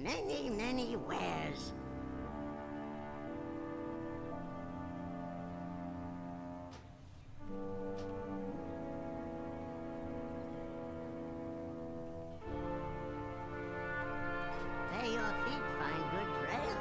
many, many wares. May your feet find good trails.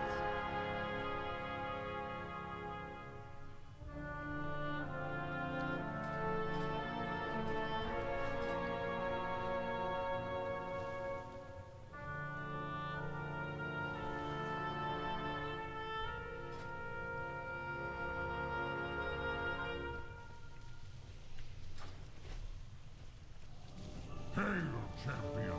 Hail, champion!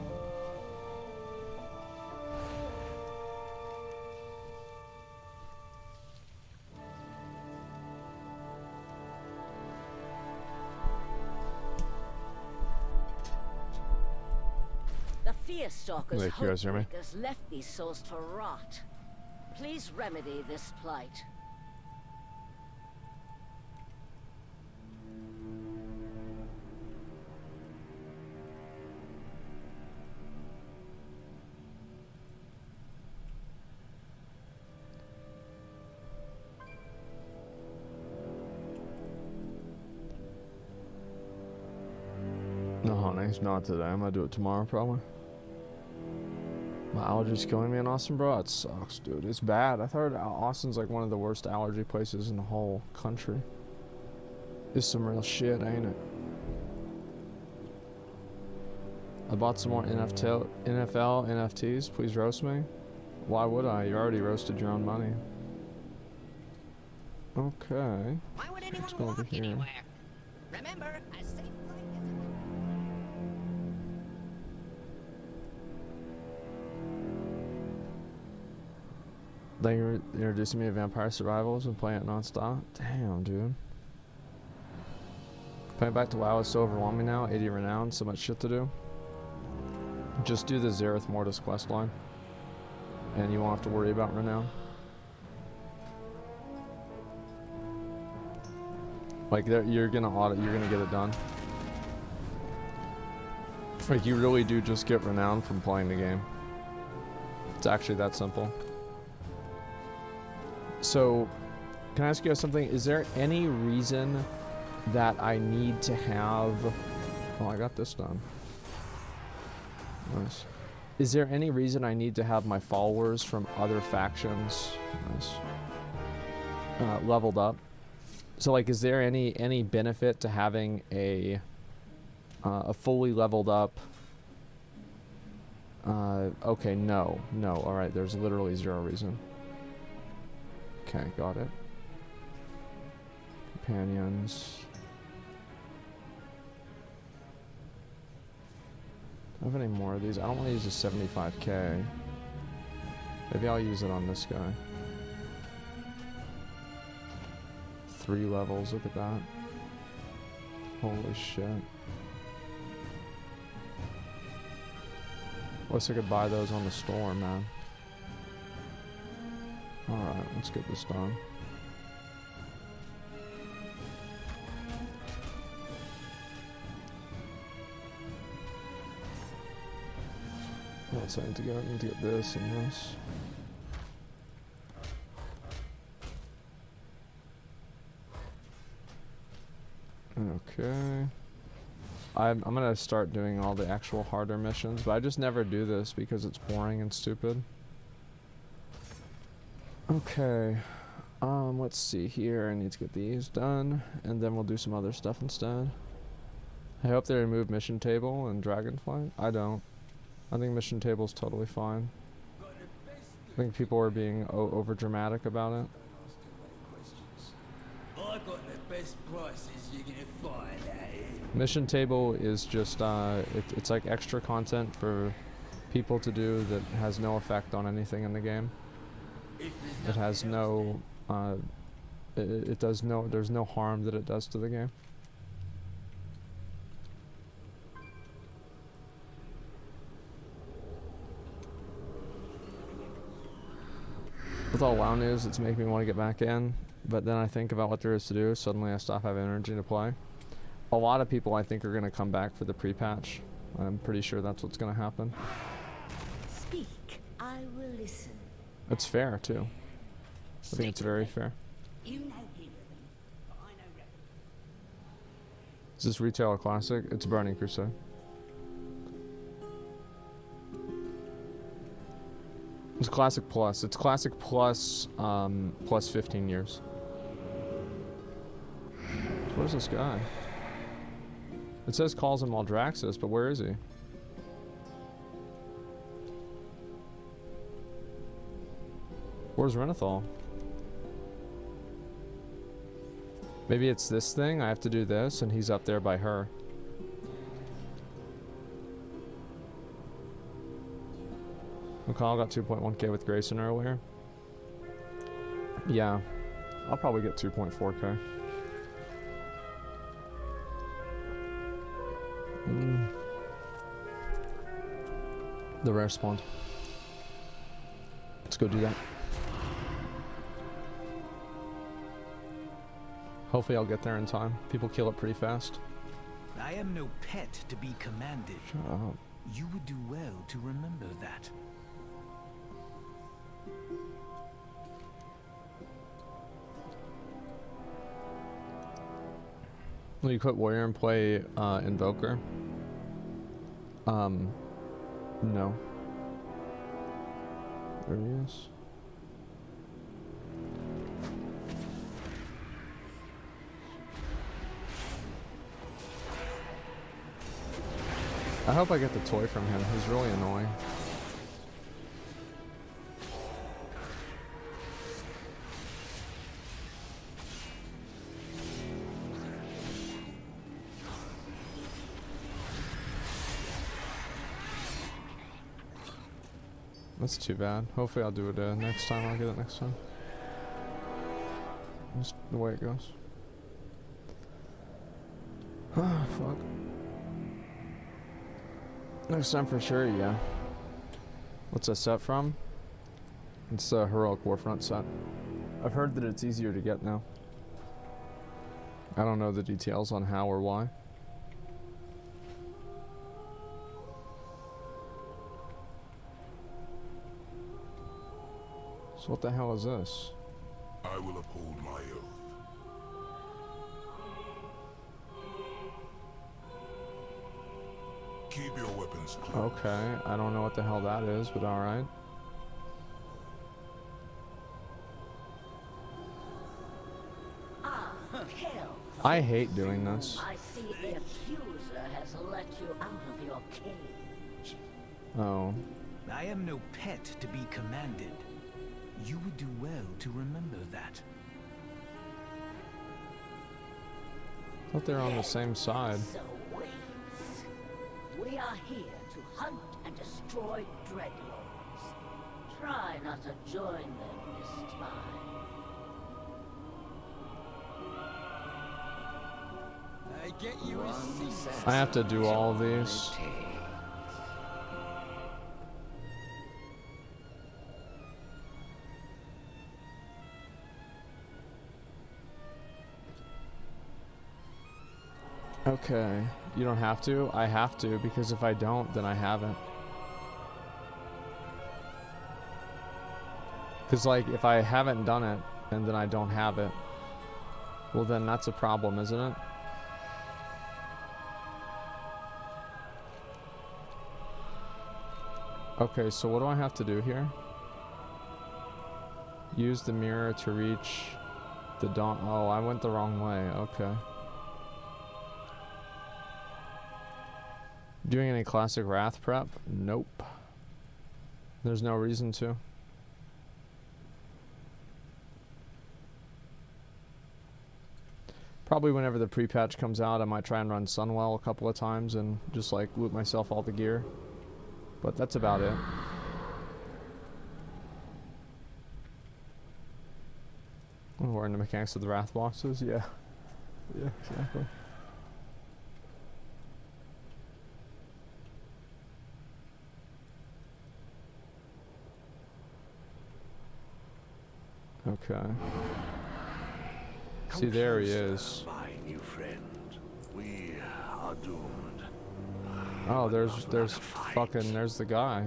The Fearstalker's Like, you guys hear me? Hoodbreakers left these souls to rot. Please remedy this plight. No, honey, not today. I'm gonna do it tomorrow, probably. My allergies killing me in Austin, bro. It sucks, dude. It's bad. I heard Austin's like one of the worst allergy places in the whole country. It's some real shit, ain't it? I bought some more NFL NFTs. Please roast me. Why would I? You already roasted your own money. Okay. Why would Let's anyone go over walk here. anywhere? Remember, a safe flight is... Thank you for introducing me to Vampire Survivals and playing it non-stop. Damn, dude. Playing back to WoW is so overwhelming now. 80 renown, so much shit to do. Just do the Zereth Mortis questline, and you won't have to worry about renown. Like, you're gonna get it done. Like, you really do just get renown from playing the game. It's actually that simple. So, can I ask you guys something? Is there any reason that I need to have... Oh, I got this done. Nice. Is there any reason I need to have my followers from other factions leveled up? So, like, is there any benefit to having a fully leveled up... okay, no. Alright, there's literally zero reason. Okay, got it. Companions. Do I have any more of these? I don't want to use the 75k. Maybe I'll use it on this guy. 3 levels, look at that. Holy shit. Wish I could buy those on the store, man. Alright, let's get this done. What else I need to get? I need to get this and this. Okay. I'm gonna start doing all the actual harder missions, but I just never do this because it's boring and stupid. Okay, let's see here. I need to get these done, and then we'll do some other stuff instead. I hope they remove mission table and dragonflight. I don't. I think mission table's totally fine. I think people are being over dramatic about it. I got the best prices you're gonna find out here. Mission table is just it's like extra content for people to do that has no effect on anything in the game. It has no, there's no harm that it does to the game. With all WoW news, it's making me want to get back in, but then I think about what there is to do, suddenly I stop having energy to play. A lot of people I think are going to come back for the pre-patch. I'm pretty sure that's what's going to happen. Speak, I I will listen. It's fair too. I think it's very fair. You know Hillary, but I know Rebel. Is this retail or classic? It's Burning Crusade. It's classic plus. It's classic plus plus 15 years. So where's this guy? It says calls him Maldraxxus, but where is he? Where's Renathal? Maybe it's this thing. I have to do this, and he's up there by her. McCall got 2.1k with Grayson earlier. Yeah, I'll probably get 2.4k. The rare spawned. Let's go do that. Hopefully I'll get there in time. People kill it pretty fast. I am no pet to be commanded. Shut up. You would do well to remember that. Will you quit Warrior and play Invoker? No. There he is. I hope I get the toy from him. He's really annoying. That's too bad. Hopefully I'll do it next time. I'll get it next time. Just the way it goes. Ah, fuck. Next time for sure, yeah. What's that set from? It's a Heroic Warfront set. I've heard that it's easier to get now. I don't know the details on how or why. So what the hell is this? I will uphold my oath. Keep your weapons close. Okay, I don't know what the hell that is, but alright. Ah, hell. I hate doing this. I see the accuser has let you out of your cage. Oh. I am no pet to be commanded. You would do well to remember that. I thought they were on the same side. So waits. We are here to hunt and destroy dreadlords. Try not to join them this time. I get you a seat. I have to do all of these. Okay, you don't have to? I have to, because if I don't, then I haven't. Because, like, if I haven't done it, and then I don't have it, well then that's a problem, isn't it? Okay, so what do I have to do here? Use the mirror to reach the dawn. Oh, I went the wrong way, okay. Doing any classic Wrath prep? Nope. There's no reason to. Probably whenever the pre-patch comes out, I might try and run Sunwell a couple of times and just like loot myself all the gear. But that's about it. We're in the mechanics of the Wrath boxes? Yeah. Yeah, exactly. Okay. See, there he is. My new friend, we are doomed. Oh, there's fucking, there's the guy.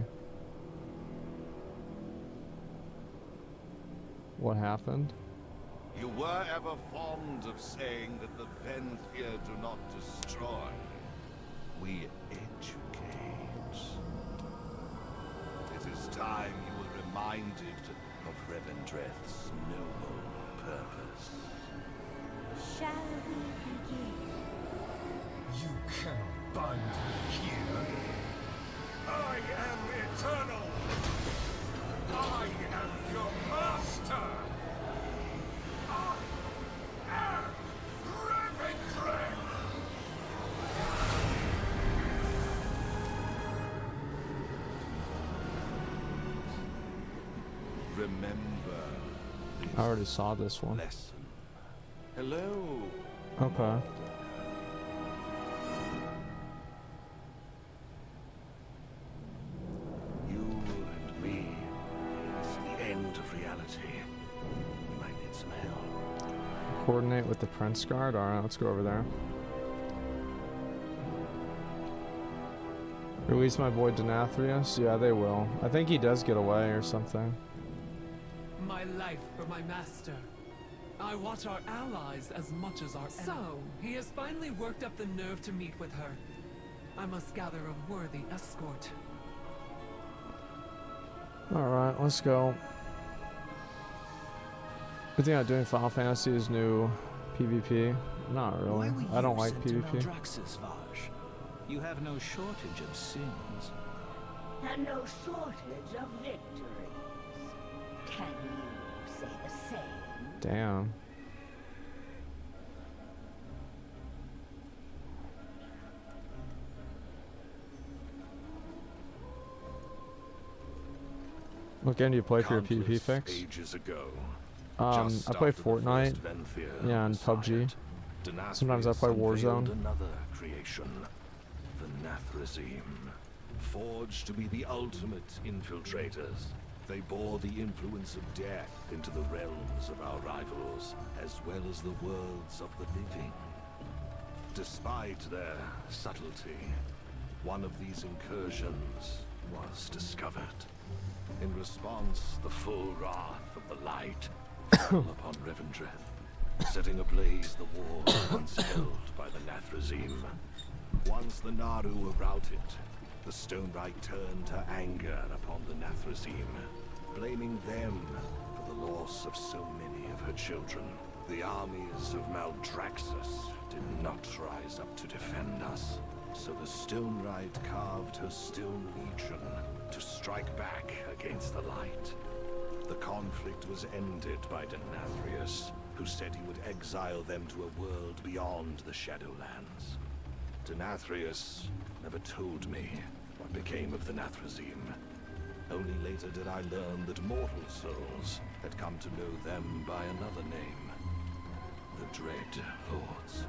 What happened? You were ever fond of saying that the Venthyr do not destroy. We educate. It is time you were reminded of Revendreth's noble purpose. Shall we begin? You cannot bind me here. I am eternal! I am your master! I am Revendreth! Remember this I already saw this one. lesson. Hello. Okay. You and me. It's the end of reality. You might need some help. Coordinate with the Prince Guard? Alright, let's go over there. Release my boy Denathrius? Yeah, they will. I think he does get away or something. My life for my master. I watch our allies as much as our enemies. So, he has finally worked up the nerve to meet with her. I must gather a worthy escort. Alright, let's go. Good thing I'm doing Final Fantasy's new PvP. Not really. I don't like PvP. Vaj? You have no shortage of sins. And no shortage of victories. Can you say the same? Damn. What game do you play for your PvP Countless fix? ages ago, I just play after the Fortnite. first Venthyr Yeah, and was PUBG. sired, Sometimes I play Denathrius Warzone. unveiled another creation, the Nathrazim, forged to be the ultimate infiltrators. They bore the influence of death into the realms of our rivals, as well as the worlds of the living. Despite their subtlety, one of these incursions was discovered. In response, the full wrath of the light fell upon Revendreth, setting ablaze the war once held by the Nathrazim. Once the Naru were routed, the Stonerite turned her anger upon the Nathrazim, blaming them for the loss of so many of her children. The armies of Maldraxxus did not rise up to defend us, so the Stonerite carved her Stone Legion to strike back against the light. The conflict was ended by Denathrius, who said he would exile them to a world beyond the Shadowlands. Denathrius never told me what became of the Nathrazim. Only later did I learn that mortal souls had come to know them by another name, the Dread Lords.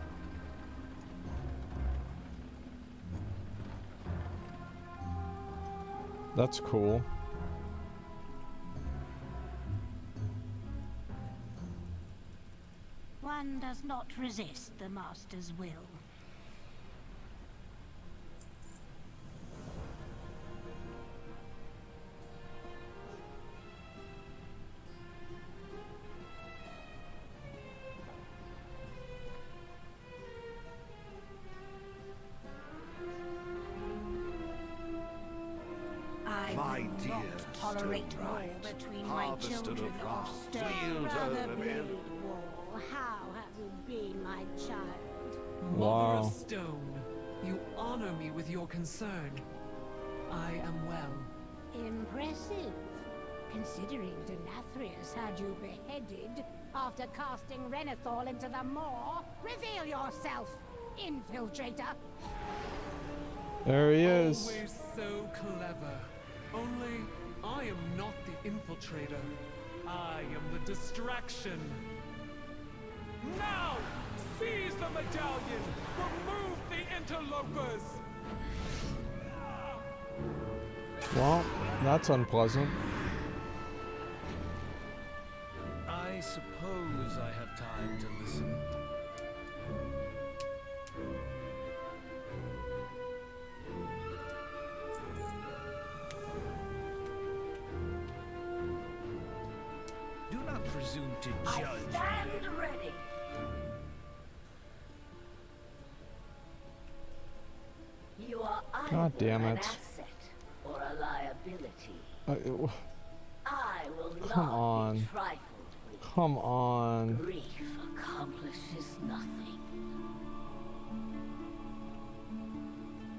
That's cool. One does not resist the Master's will. My dear Tolerate war Stonerite, between my harvester children of of wrath, stone. wielder Brother of Blade ill. Wall, how have you been, my child? Mother Wow. of Stone, you honor me with your concern. I am well. Impressive. Considering Denathrius had you beheaded after casting Renethor into the maw. Reveal yourself, infiltrator. There he is. Always so clever. Only, I am not the infiltrator. I am the distraction. Now! Seize the medallion! Remove the interlopers! Well, that's unpleasant. I suppose I have time to listen. Do not presume presume to I judge stand me? ready. You are God either damn an it. asset or a liability. Uh, I will Come not on. be trifled with. Come on. Grief accomplishes nothing.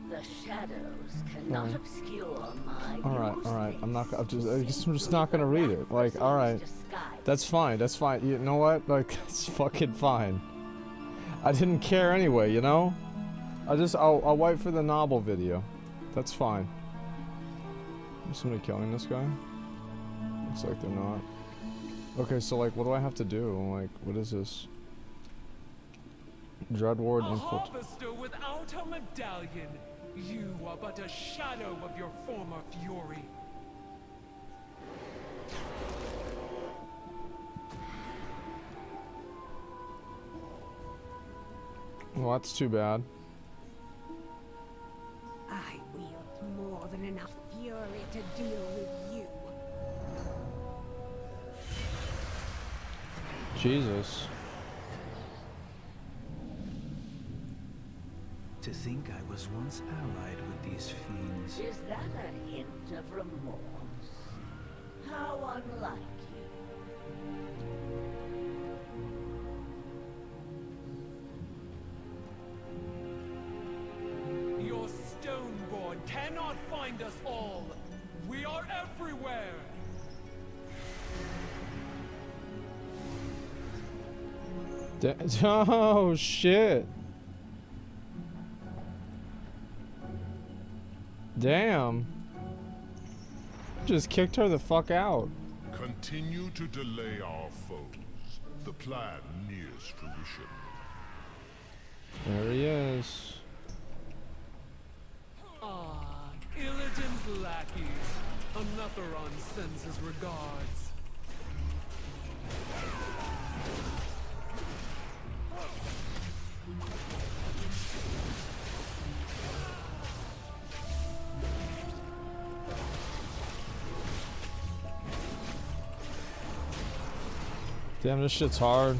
The shadows cannot obscure my Alright. I'm just not gonna read it. Like, alright. That's fine, that's fine. You know what? Like, it's fucking fine. I didn't care anyway, you know? I'll wait for the novel video. That's fine. Is somebody killing this guy? Looks like they're not. Okay, so like, what do I have to do? Like, what is this? Dreadward A infiltrate. harvester without a medallion. You are but a shadow of your former fury. Well, that's too bad. I wield more than enough fury to deal with you. Jesus. To think I was once allied with these fiends. Is that a hint of remorse? How unlike you. Your stoneboard cannot find us all. We are everywhere. Oh shit. Damn. Just kicked her the fuck out. Continue to delay our foes. The plan nears fruition. There he is. Ah, Illidan's lackeys. Another sends his regards. Damn, this shit's hard.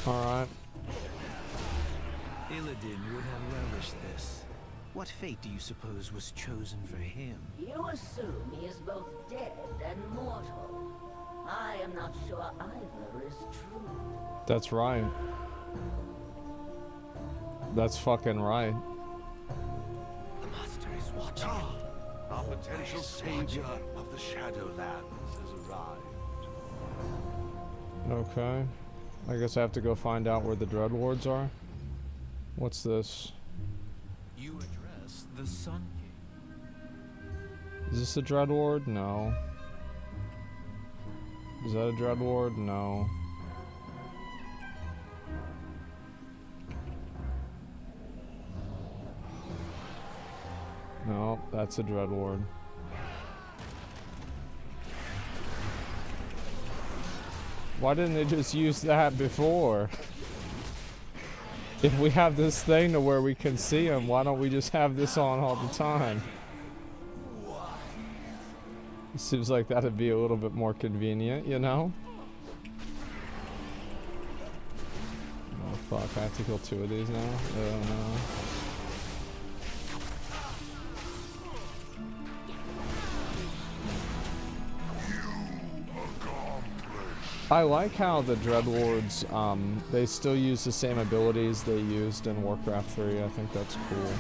Alright. Illidan would have relished this. What fate do you suppose was chosen for him? You assume he is both dead and mortal. I am not sure either is true. That's right. That's fucking right. The master is watching. Our potential savior of the Shadowlands has arrived. Okay. I guess I have to go find out where the Dreadwards are. What's this? You address the Sun King. Is this a Dreadward? No. Is that a Dreadward? No. No, that's a Dreadward. Why didn't they just use that before? If we have this thing to where we can see them, why don't we just have this on all the time? It seems like that'd be a little bit more convenient, you know? Oh fuck, I have to kill 2 of these now? Oh no. I like how the Dreadwards, they still use the same abilities they used in Warcraft 3. I think that's cool.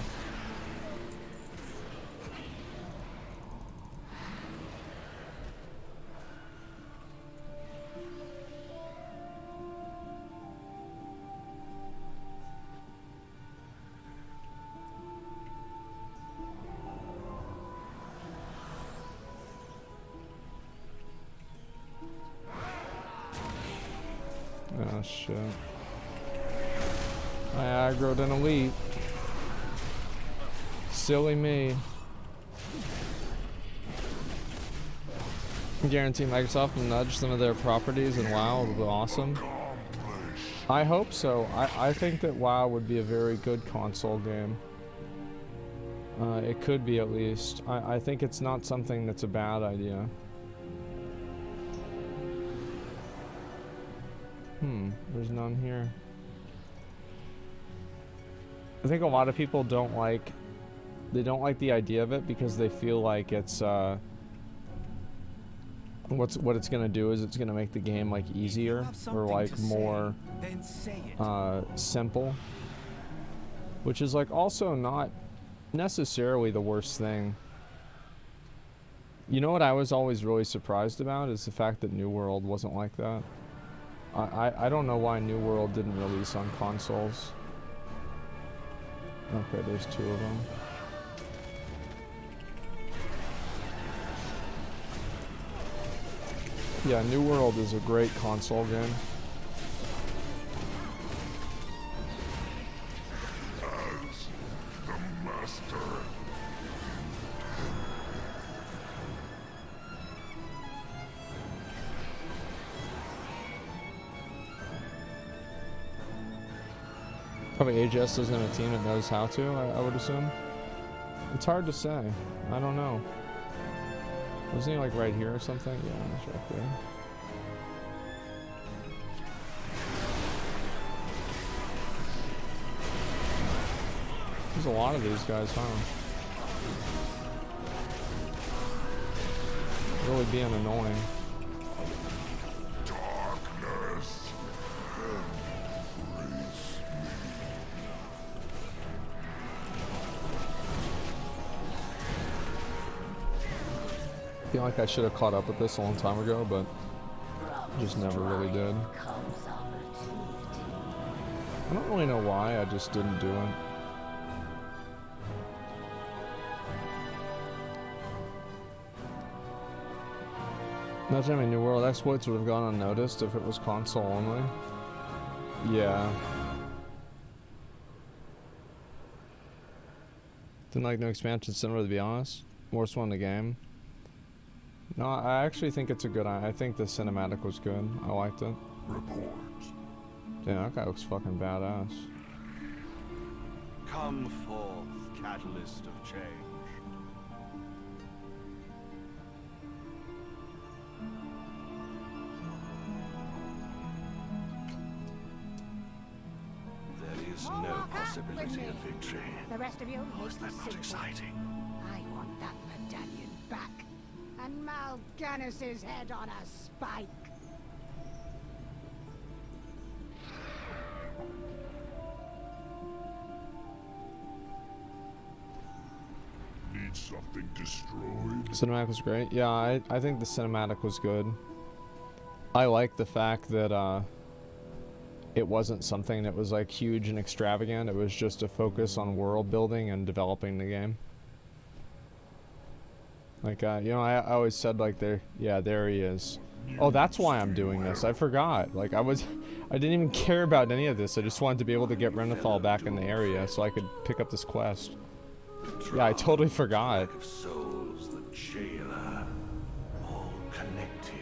Oh shit. I aggroed an elite. Silly me. I guarantee Microsoft will nudge some of their properties and WoW will be awesome. Accomplish. I hope so. I think that WoW would be a very good console game. It could be, at least. I think it's not something that's a bad idea. There's none here. I think a lot of people don't like the idea of it because they feel like it's what it's gonna do is it's gonna make the game like easier or like more simple, which is like also not necessarily the worst thing. You know what I was always really surprised about is the fact that New World wasn't like that. I don't know why New World didn't release on consoles. Okay, there's 2 of them. Yeah, New World is a great console game. As the master. Probably AJS isn't a team that knows how to, I would assume. It's hard to say. I don't know. Wasn't he like right here or something? Yeah, he's right there. There's a lot of these guys, huh? Really being annoying. Darkness. Embrace I feel like I should have caught up with this a long time ago, but just never really did. I don't really know why, I just didn't do it. Not that many New World exploits would have gone unnoticed if it was console only. Yeah. Didn't like no expansion similar, to be honest. Worst one in the game. No, I actually think it's a good. I think the cinematic was good. I liked it. report. Yeah, that guy looks fucking badass. Come forth, catalyst of change. There is no possibility of victory. The rest of you, Was that not exciting? I want that medallion back. And Mal'Gannis's head on a spike. Need something destroyed? Cinematic was great. Yeah, I think the cinematic was good. I like the fact that it wasn't something that was like huge and extravagant. It was just a focus on world building and developing the game. Like, you know, I always said like there he is. Oh, that's why I'm doing this. I forgot. Like I didn't even care about any of this. I just wanted to be able to get Renethal back in the area so I could pick up this quest. Yeah, I totally forgot. Of souls, the jailer, all connected.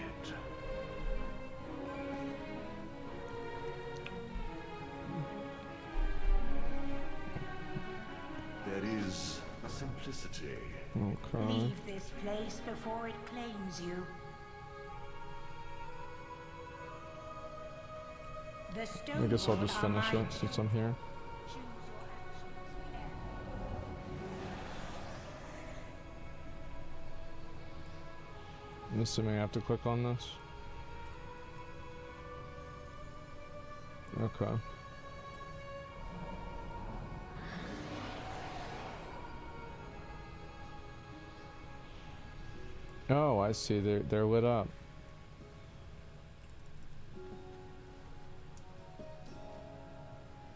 There is a simplicity. Okay. Leave this place before it claims you. The stone I guess I'll wall just finish it aright. since I'm here. I'm assuming I have to click on this. Okay. Oh, I see. They're lit up.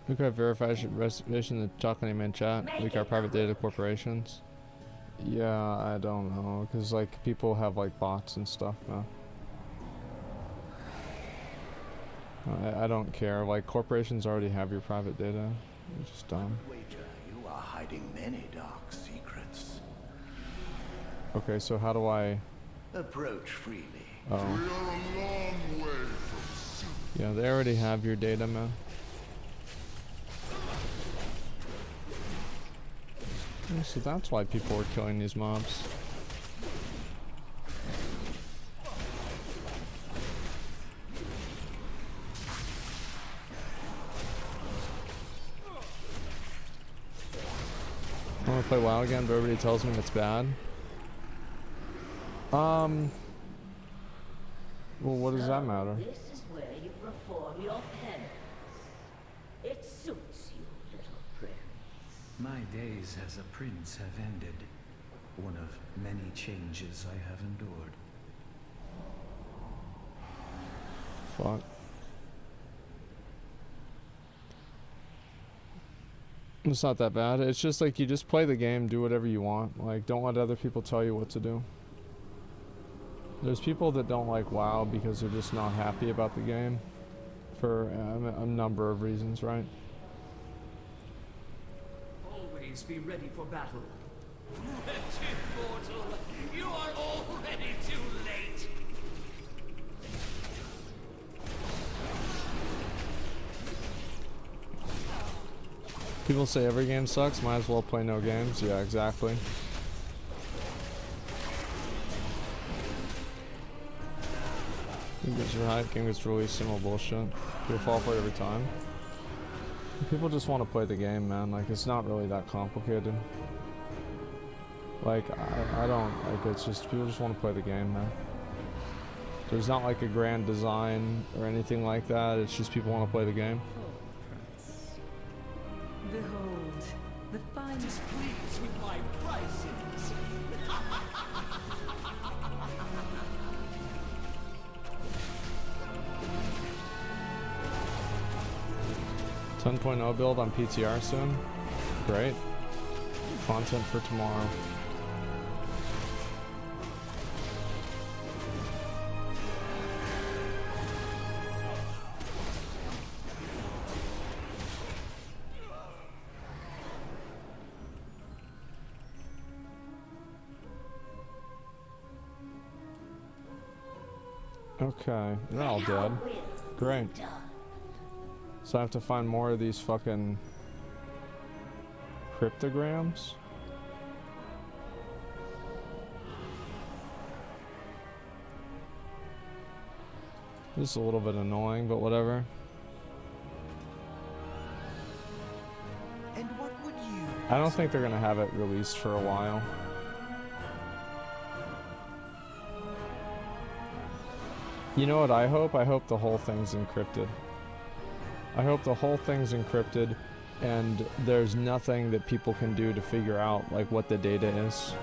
We could have verified reservation in the Chocolate Man chat. Leak our private data to corporations. Yeah, I don't know, cause like people have like bots and stuff now. I don't care. Like corporations already have your private data. It's just dumb. Wager you are hiding many dark secrets. Okay, so how do I? Approach freely. We are Oh, a long way from soup. Yeah, they already have your data, man. Yeah, so that's why people were killing these mobs. I want to play WoW again, but everybody tells me it's bad. Well, what does that matter? This is where you perform your penance. It suits you, little prince. My days as a prince have ended. One of many changes I have endured. Fuck. It's not that bad. It's just like you just play the game, do whatever you want. Like, don't let other people tell you what to do. There's people that don't like WoW because they're just not happy about the game for a number of reasons, right? Always be ready for battle. Wretched mortal, you are already too late. People say every game sucks, might as well play no games. Yeah, exactly. Game gets hype, game gets released, similar bullshit. People fall for it every time. People just want to play the game, man. Like, it's not really that complicated. Like, I don't, like, it's just, people just want to play the game, man. There's not like a grand design or anything like that, it's just people want to play the game. Behold, the finest. Displeased with my prices. 10.0 build on PTR soon. Great. Content for tomorrow. Okay, they're all dead. Great. So I have to find more of these fucking cryptograms. This is a little bit annoying, but whatever. And what would you? I don't think they're gonna have it released for a while. You know what I hope? I hope the whole thing's encrypted. I hope the whole thing's encrypted and there's nothing that people can do to figure out like what the data is.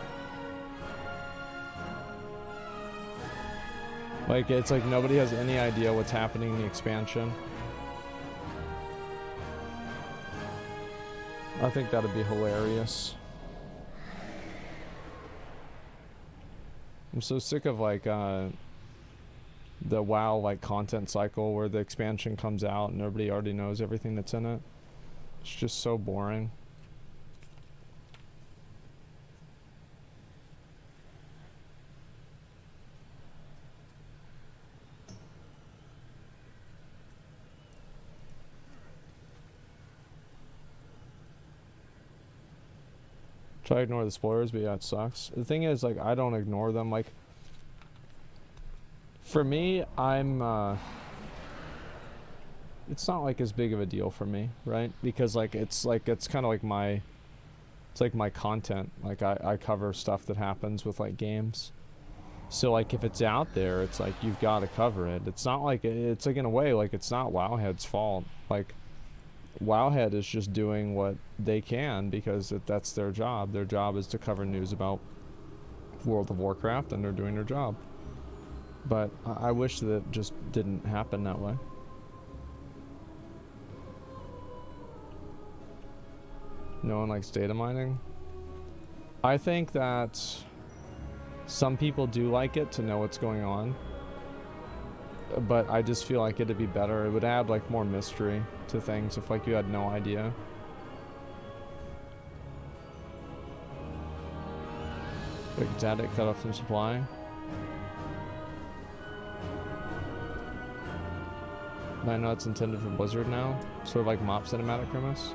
Like, it's like nobody has any idea what's happening in the expansion. I think that'd be hilarious. I'm so sick of like the WoW like content cycle where the expansion comes out and everybody already knows everything that's in it. It's just so boring. Try to ignore the spoilers, but yeah, it sucks. The thing is, like, I don't ignore them. Like, for me, it's not like as big of a deal for me, right? Because it's kind of like my content. Like I cover stuff that happens with like games. So like if it's out there, it's like you've got to cover it. It's not like, it's like in a way like it's not Wowhead's fault. Like Wowhead is just doing what they can because that's their job. Their job is to cover news about World of Warcraft, and they're doing their job. But I wish that it just didn't happen that way. No one likes data mining. I think that some people do like it to know what's going on. But I just feel like it'd be better. It would add like more mystery to things if like you had no idea. Like static cut off from supply. I know it's intended for Blizzard now, sort of like Mop Cinematic Grimace.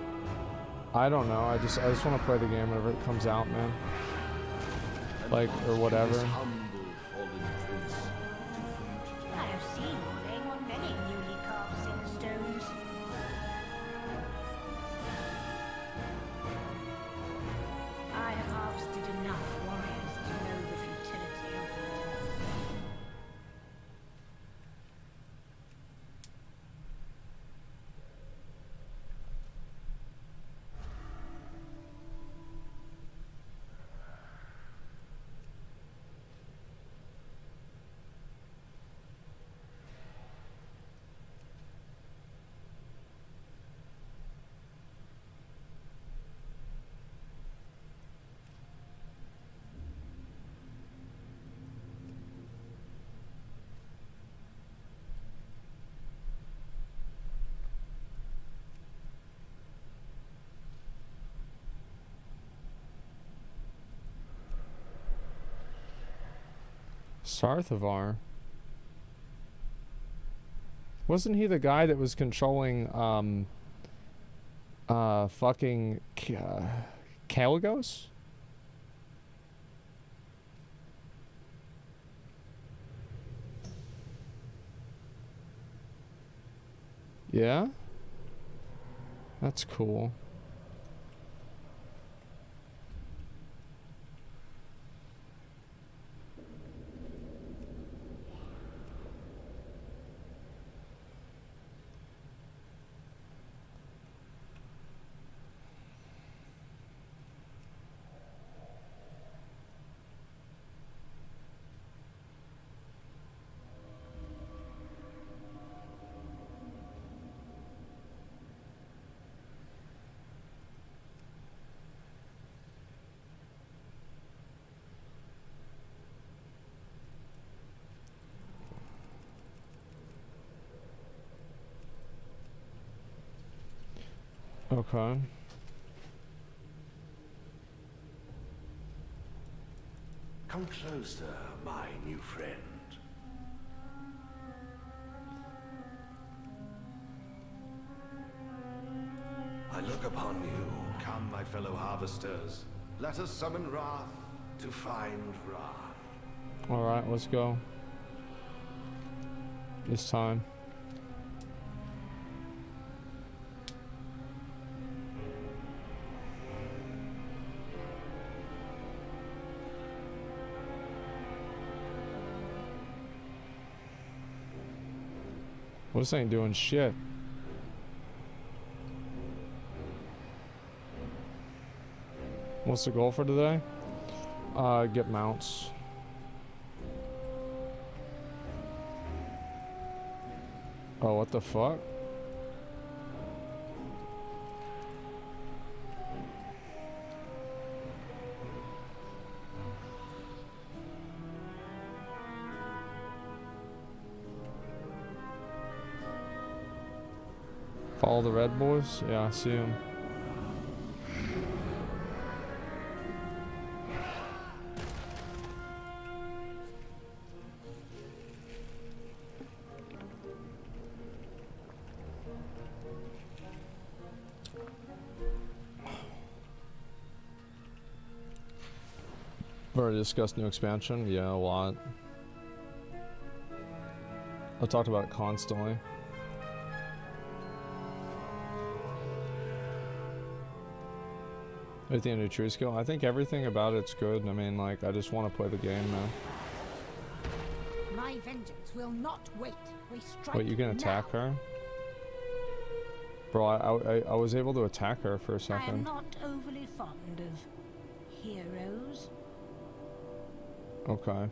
I don't know. I just want to play the game whenever it comes out, man. Like, or whatever. I have seen your name on many newly carved stones. I have harvested enough warriors to know the futility of war. Zackrawrr. Wasn't he the guy that was controlling fucking Caligos? Yeah? That's cool. Okay. Come closer, my new friend. I look upon you. Come, my fellow harvesters. Let us summon wrath to find wrath. Alright, let's go. It's time. Well, this ain't doing shit. What's the goal for today? Get mounts. Oh, what the fuck? Follow the red boys? Yeah, I see them. Already discussed new expansion? Yeah, a lot. I talked about it constantly. Anything new tree skill? I think everything about it's good. I mean, like, I just want to play the game now. My vengeance will not wait. We strike. Wait, you can attack her? Bro, I was able to attack her for a I am second. not overly fond of heroes. Okay.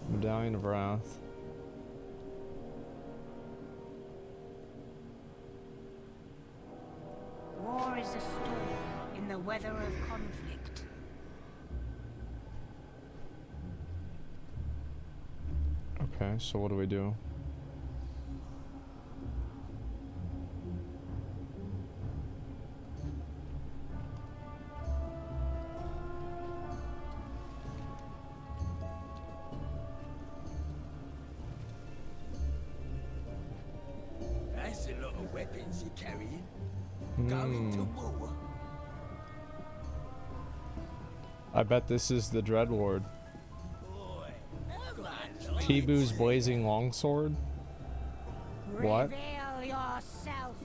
Medallion of Wrath. War is a storm in the weather of conflict. Okay, so what do we do? weapons you're carrying? Going to war? I bet this is the Dreadlord. Boy, Tibu's blazing longsword? What? Reveal yourself,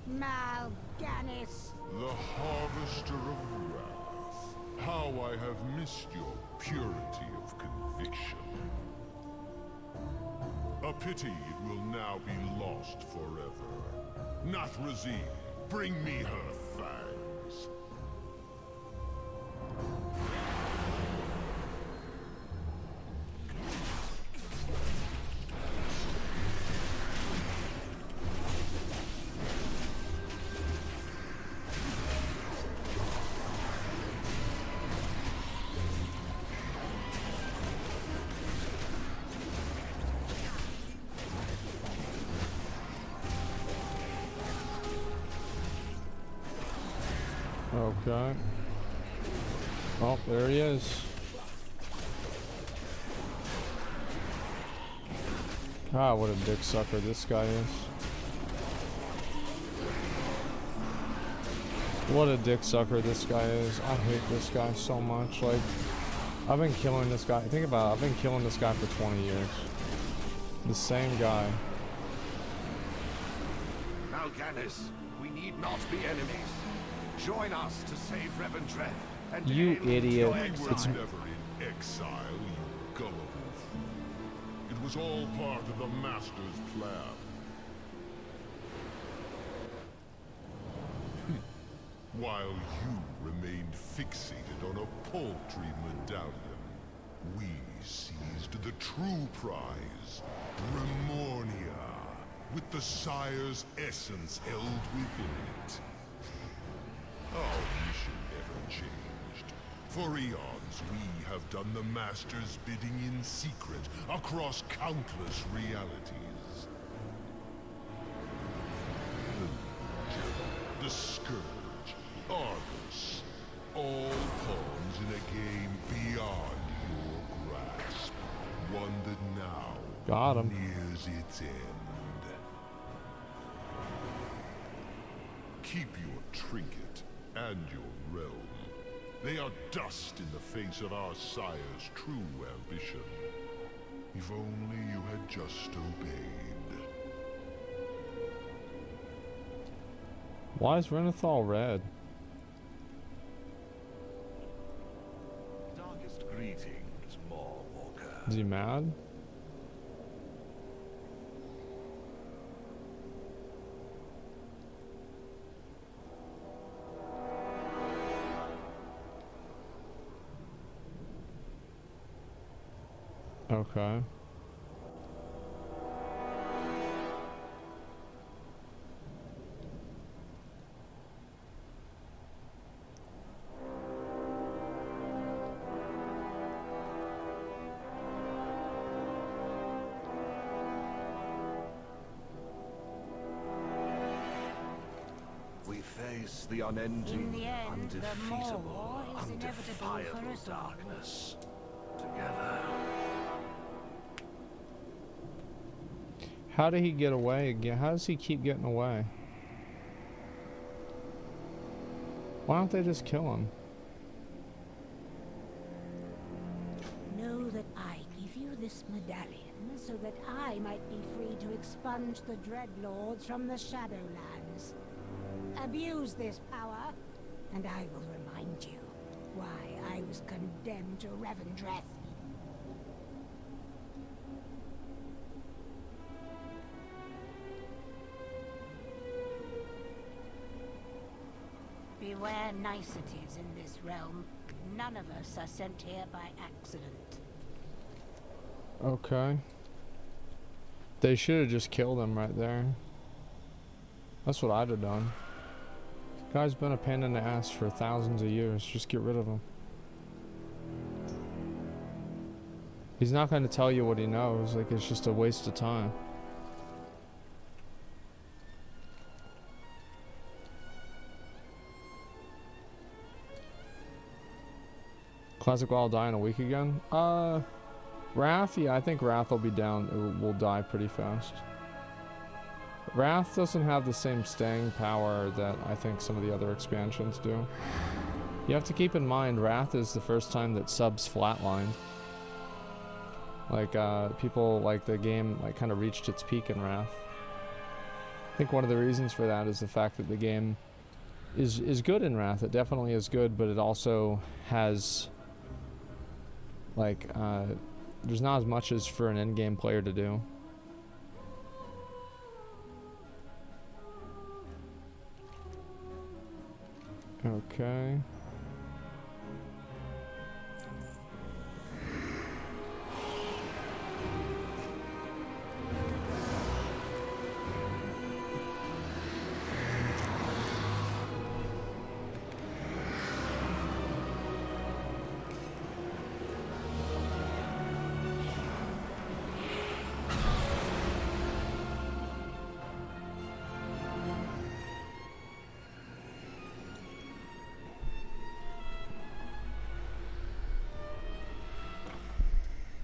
Mal'Ganis. The Harvester of Wrath. How I have missed your purity of conviction. A pity it will now be lost forever. Nathrazim, bring me her fangs. Okay. Oh, there he is. God, what a dick sucker this guy is. What a dick sucker this guy is. I hate this guy so much. Like, I've been killing this guy. Think about it. I've been killing this guy for 20 years. The same guy. Mal'Ganis, we need not be enemies. Join us to save Revendreth and You end idiot. your We were exile. never in exile, you gullible fool. It was all part of the Master's plan. While you remained fixated on a paltry medallion, we seized the true prize, Remornia, with the Sire's essence held within it. Our mission never changed. For eons, we have done the Master's bidding in secret across countless realities. The Scourge, Argus, all pawns in a game beyond your grasp. One that now Got him. nears its end. Keep your trinket and your realm. They are dust in the face of our sire's true ambition. If only you had just obeyed. Why is Renathal red? Darkest greetings, Maw-Walker. Is he mad? Okay. We face the unending, In the end, the undefeatable, more war is inevitable for undefiable us all. darkness. Together. How did he get away again? How does he keep getting away? Why don't they just kill him? Know that I give you this medallion so that I might be free to expunge the Dreadlords from the Shadowlands. Abuse this power, and I will remind you why I was condemned to Revendreth. Beware niceties in this realm. None of us are sent here by accident. Okay. They should have just killed him right there. That's what I'd have done. This guy's been a pain in the ass for thousands of years. Just get rid of him. He's not going to tell you what he knows. Like, it's just a waste of time. Classic Wild die in a week again? Wrath? Yeah, I think Wrath will be down. It will die pretty fast. Wrath doesn't have the same staying power that I think some of the other expansions do. You have to keep in mind, Wrath is the first time that subs flatlined. Like, people, like, the game, like, kind of reached its peak in Wrath. I think one of the reasons for that is the fact that the game is good in Wrath. It definitely is good, but it also has, like, there's not as much as for an in-game player to do. Okay.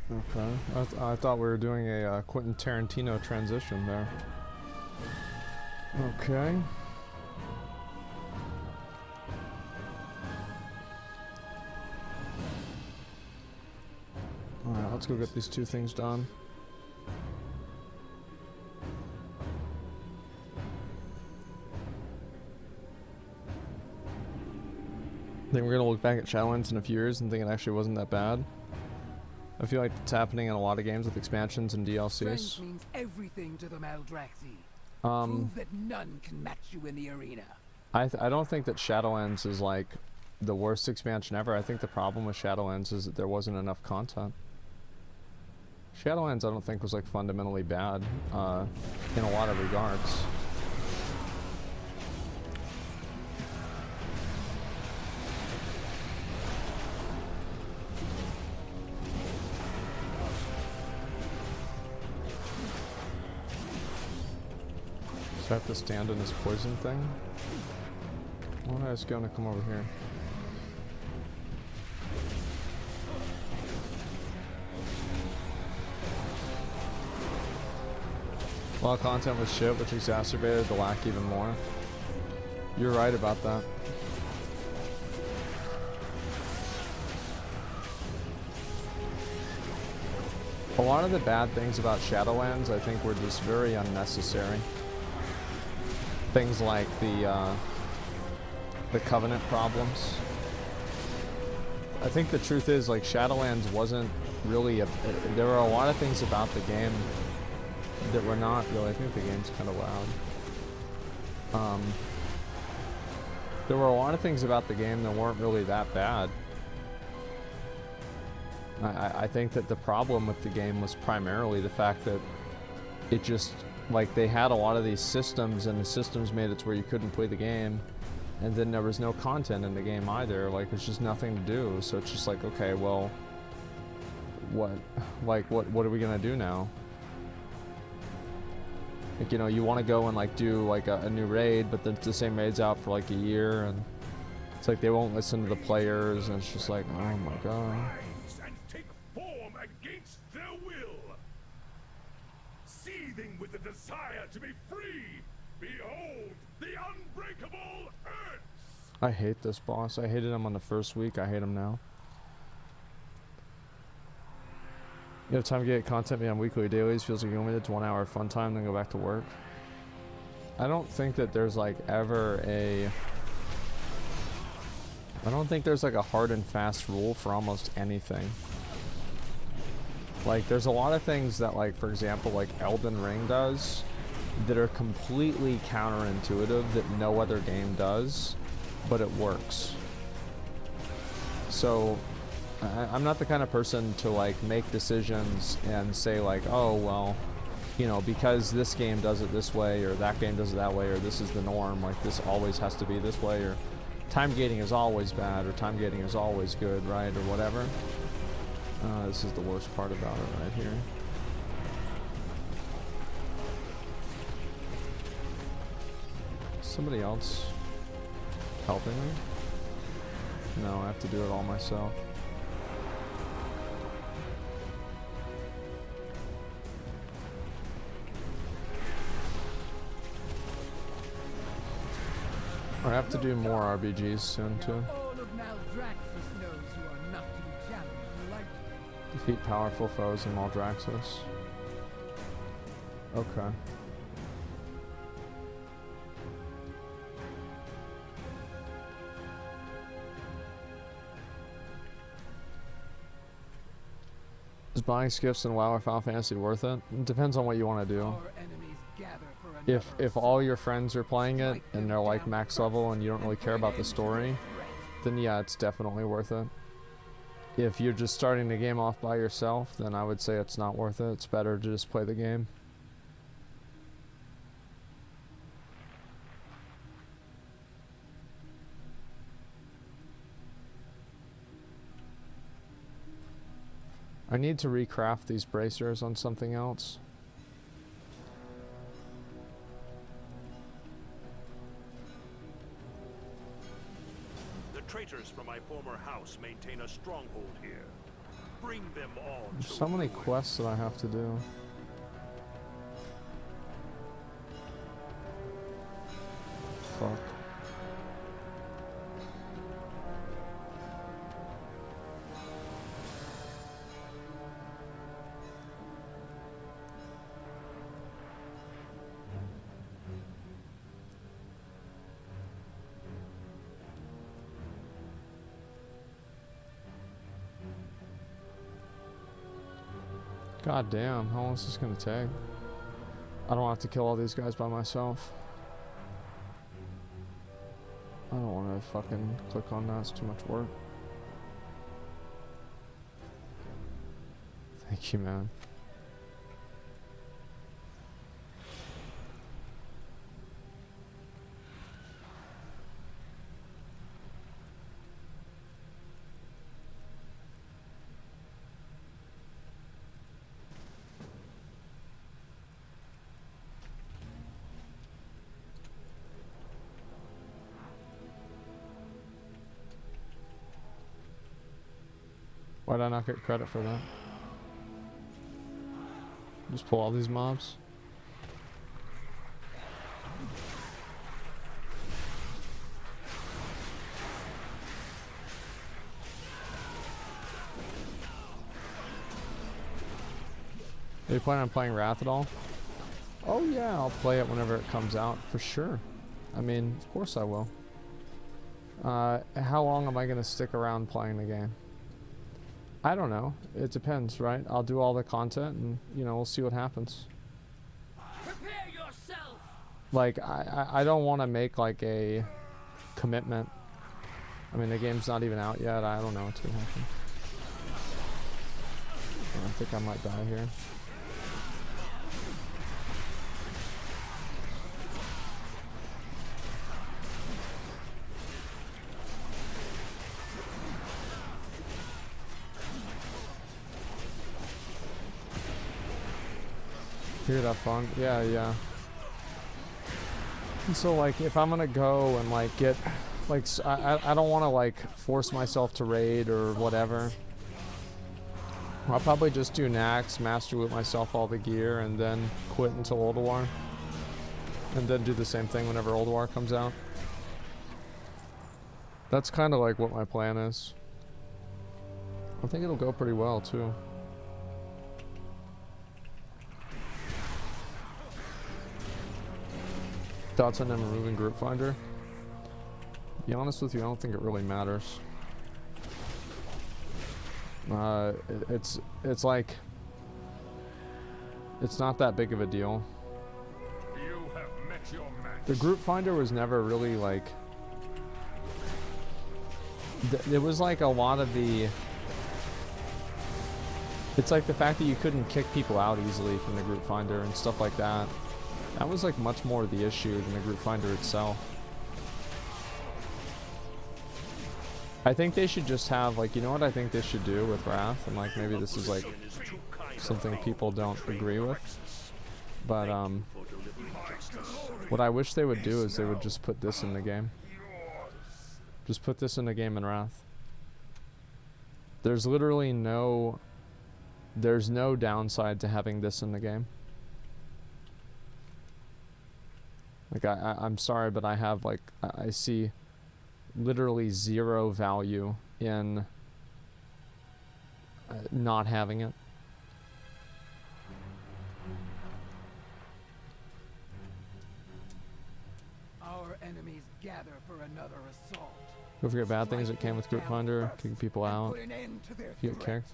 Okay, I thought we were doing a Quentin Tarantino transition there. Okay. Alright, let's go get these two things done. I think we're gonna look back at Shadowlands in a few years and think it actually wasn't that bad. I feel like it's happening in a lot of games with expansions and DLCs. Strength means everything to the Maldraxi. Prove that none can match you in the arena. I don't think that Shadowlands is like the worst expansion ever. I think the problem with Shadowlands is that there wasn't enough content. Shadowlands I don't think was like fundamentally bad in a lot of regards. Do I have to stand in this poison thing? Why don't I just go and come over here? A lot of content was shit, which exacerbated the lack even more. You're right about that. A lot of the bad things about Shadowlands, I think, were just very unnecessary. Things like the Covenant problems. I think the truth is, like, Shadowlands wasn't really there were a lot of things about the game that were not really. I think the game's kind of loud. There were a lot of things about the game that weren't really that bad. I think that the problem with the game was primarily the fact that it just, like, they had a lot of these systems, and the systems made it to where you couldn't play the game, and then there was no content in the game either. Like, there's just nothing to do, so it's just like, okay, well, what are we gonna do now? Like, you know, you want to go and like do like a new raid, but the same raid's out for like a year, and it's like they won't listen to the players, and it's just like, oh my god. And take form against their will. Seething with the desire to be free, behold the unbreakable Earths. I hate this boss. I hated him on the first week. I hate him now. You have time to get content beyond weekly or dailies. Feels like you only did 1 hour of fun time, then go back to work. I don't think that there's like ever a... I don't think there's like a hard and fast rule for almost anything. Like, there's a lot of things that, like, for example, like Elden Ring does that are completely counterintuitive that no other game does, but it works. So I'm not the kind of person to like make decisions and say like, oh well, you know, because this game does it this way, or that game does it that way, or this is the norm, like this always has to be this way, or time gating is always bad, or time gating is always good, right, or whatever. This is the worst part about it right here. Somebody else helping me? No, I have to do it all myself. have to do more RBGs soon too. All of Maldraxxus knows you are not to be challenged lightly. Defeat powerful foes in Maldraxxus. Okay. Is buying skips in WoW or Final Fantasy worth it? It depends on what you want to do. If all your friends are playing it and they're like max level and you don't really care about the story, then yeah, it's definitely worth it. If you're just starting the game off by yourself, then I would say it's not worth it. It's better to just play the game. I need to recraft these bracers on something else. The traitors from my former house maintain a stronghold here. Bring them all. There's so many quests that I have to do. Fuck. God damn, how long is this gonna take? I don't have to kill all these guys by myself. I don't want to fucking click on that, it's too much work. Thank you, man. Why did I not get credit for that? Just pull all these mobs. Are you planning on playing Wrath at all? Oh yeah, I'll play it whenever it comes out, for sure. I mean, of course I will. How long am I going to stick around playing the game? I don't know. It depends, right? I'll do all the content and, you know, we'll see what happens. Prepare yourself. Like, I don't want to make, like, a commitment. I mean, the game's not even out yet. I don't know what's going to happen. I think I might die here. Hear that fun? Yeah, yeah. And so, like, if I'm gonna go and, like, get, like, I don't want to, like, force myself to raid or whatever. I'll probably just do Nax, master loot myself all the gear, and then quit until World War. And then do the same thing whenever World War comes out. That's kind of like what my plan is. I think it'll go pretty well, too. Thoughts on them removing Group Finder? To be honest with you, I don't think it really matters. It's like, it's not that big of a deal. You have met your match. The Group Finder was never really like, it was like a lot of the, it's like the fact that you couldn't kick people out easily from the Group Finder and stuff like that. That was like much more the issue than the Group Finder itself. I think they should just have, like, you know what I think they should do with Wrath? And like maybe this is like something people don't agree with. But what I wish they would do is they would just put this in the game. Just put this in the game in Wrath. There's literally no downside to having this in the game. Like, I'm sorry, but I have, like, I see literally zero value in not having it. Our enemies gather for another assault. Don't forget bad things that came with Group Finder, kicking people out. You get kicked.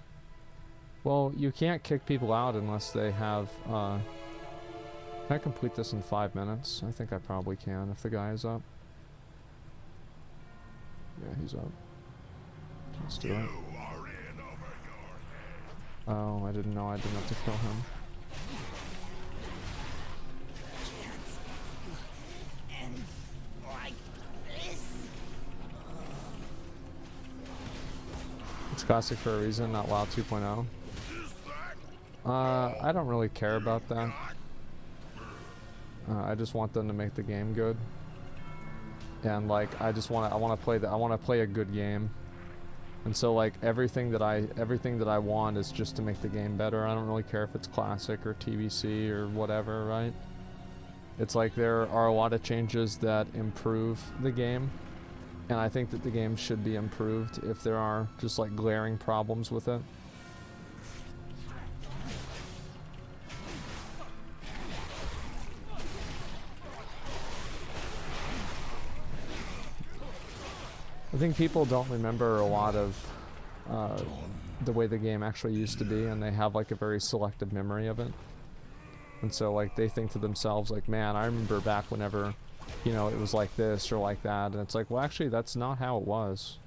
Well, you can't kick people out unless they have, can I complete this in 5 minutes? I think I probably can if the guy is up. Yeah, he's up. Let's do it. Oh, I didn't know I didn't have to kill him. It's classic for a reason, not WoW 2.0. I don't really care about that. I just want them to make the game good. And like I want to play a good game. And so like everything that I want is just to make the game better. I don't really care if it's classic or TBC or whatever, right? It's like there are a lot of changes that improve the game. And I think that the game should be improved if there are just like glaring problems with it. I think people don't remember a lot of the way the game actually used to be, and they have like a very selective memory of it. And so like they think to themselves like, man, I remember back whenever, you know, it was like this or like that, and it's like, well, actually that's not how it was.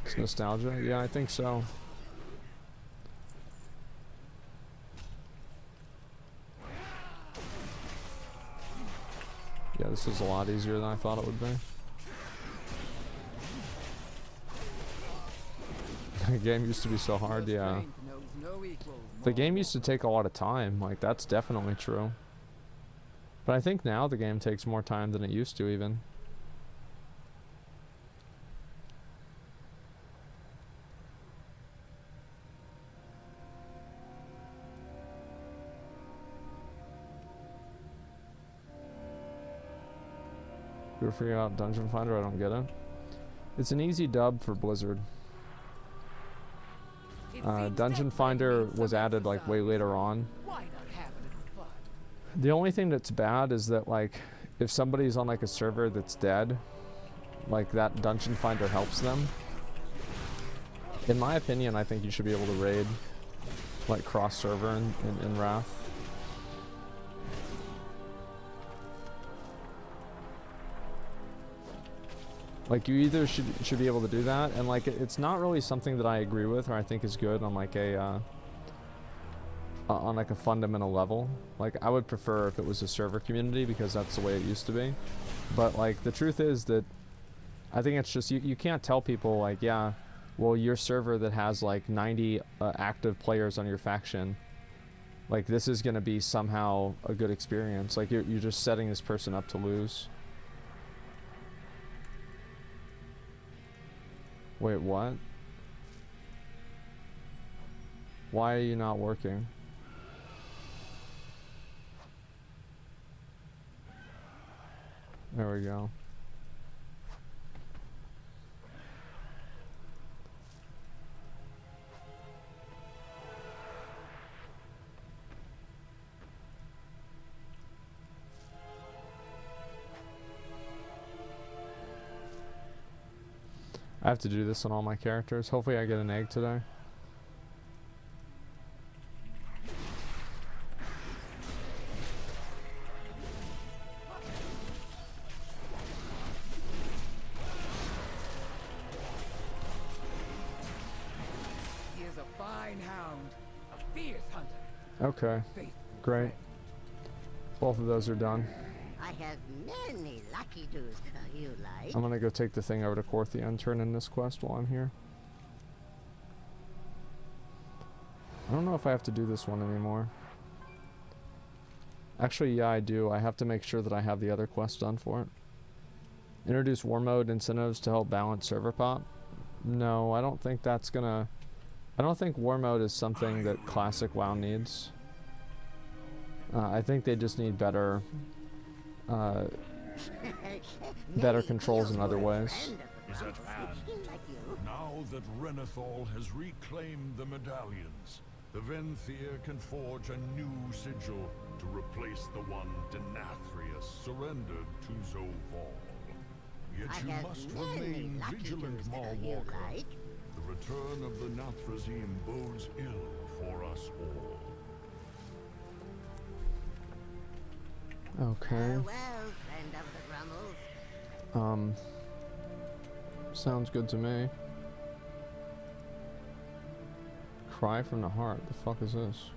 It's nostalgia? Yeah, I think so. Yeah, this is a lot easier than I thought it would be. The game used to be so hard, yeah. The game used to take a lot of time, like that's definitely true. But I think now the game takes more time than it used to even. We're figuring out Dungeon Finder, I don't get it. It's an easy dub for Blizzard. Dungeon Finder was added like way later on. The only thing that's bad is that like if somebody's on like a server that's dead, like that Dungeon Finder helps them. In my opinion, I think you should be able to raid like cross server in Wrath. Like you either should be able to do that, and like it's not really something that I agree with or I think is good on like a fundamental level. Like I would prefer if it was a server community because that's the way it used to be. But like the truth is that I think it's just you can't tell people like, yeah, well your server that has like 90 active players on your faction, like this is gonna be somehow a good experience. Like you're just setting this person up to lose. Wait, what? Why are you not working? There we go. I have to do this on all my characters. Hopefully I get an egg today. He is a fine hound, a fierce hunter. Okay, great. Both of those are done. I have many lucky doos you like. I'm gonna go take the thing over to Korthia and turn in this quest while I'm here. I don't know if I have to do this one anymore. Actually, yeah, I do. I have to make sure that I have the other quest done for it. Introduce war mode incentives to help balance server pop. No, I don't think that's gonna... I don't think war mode is something that classic WoW needs. I think they just need better... better controls in other ways. Is at hand. Now that Renathal has reclaimed the medallions, the Venthyr can forge a new sigil to replace the one Denathrius surrendered to Zoval. Yet you must remain vigilant, Mawwalker. The return of the Nathrazim bodes ill for us all. Okay. Farewell, friend of the Grummels. Sounds good to me. Cry from the heart. The fuck is this?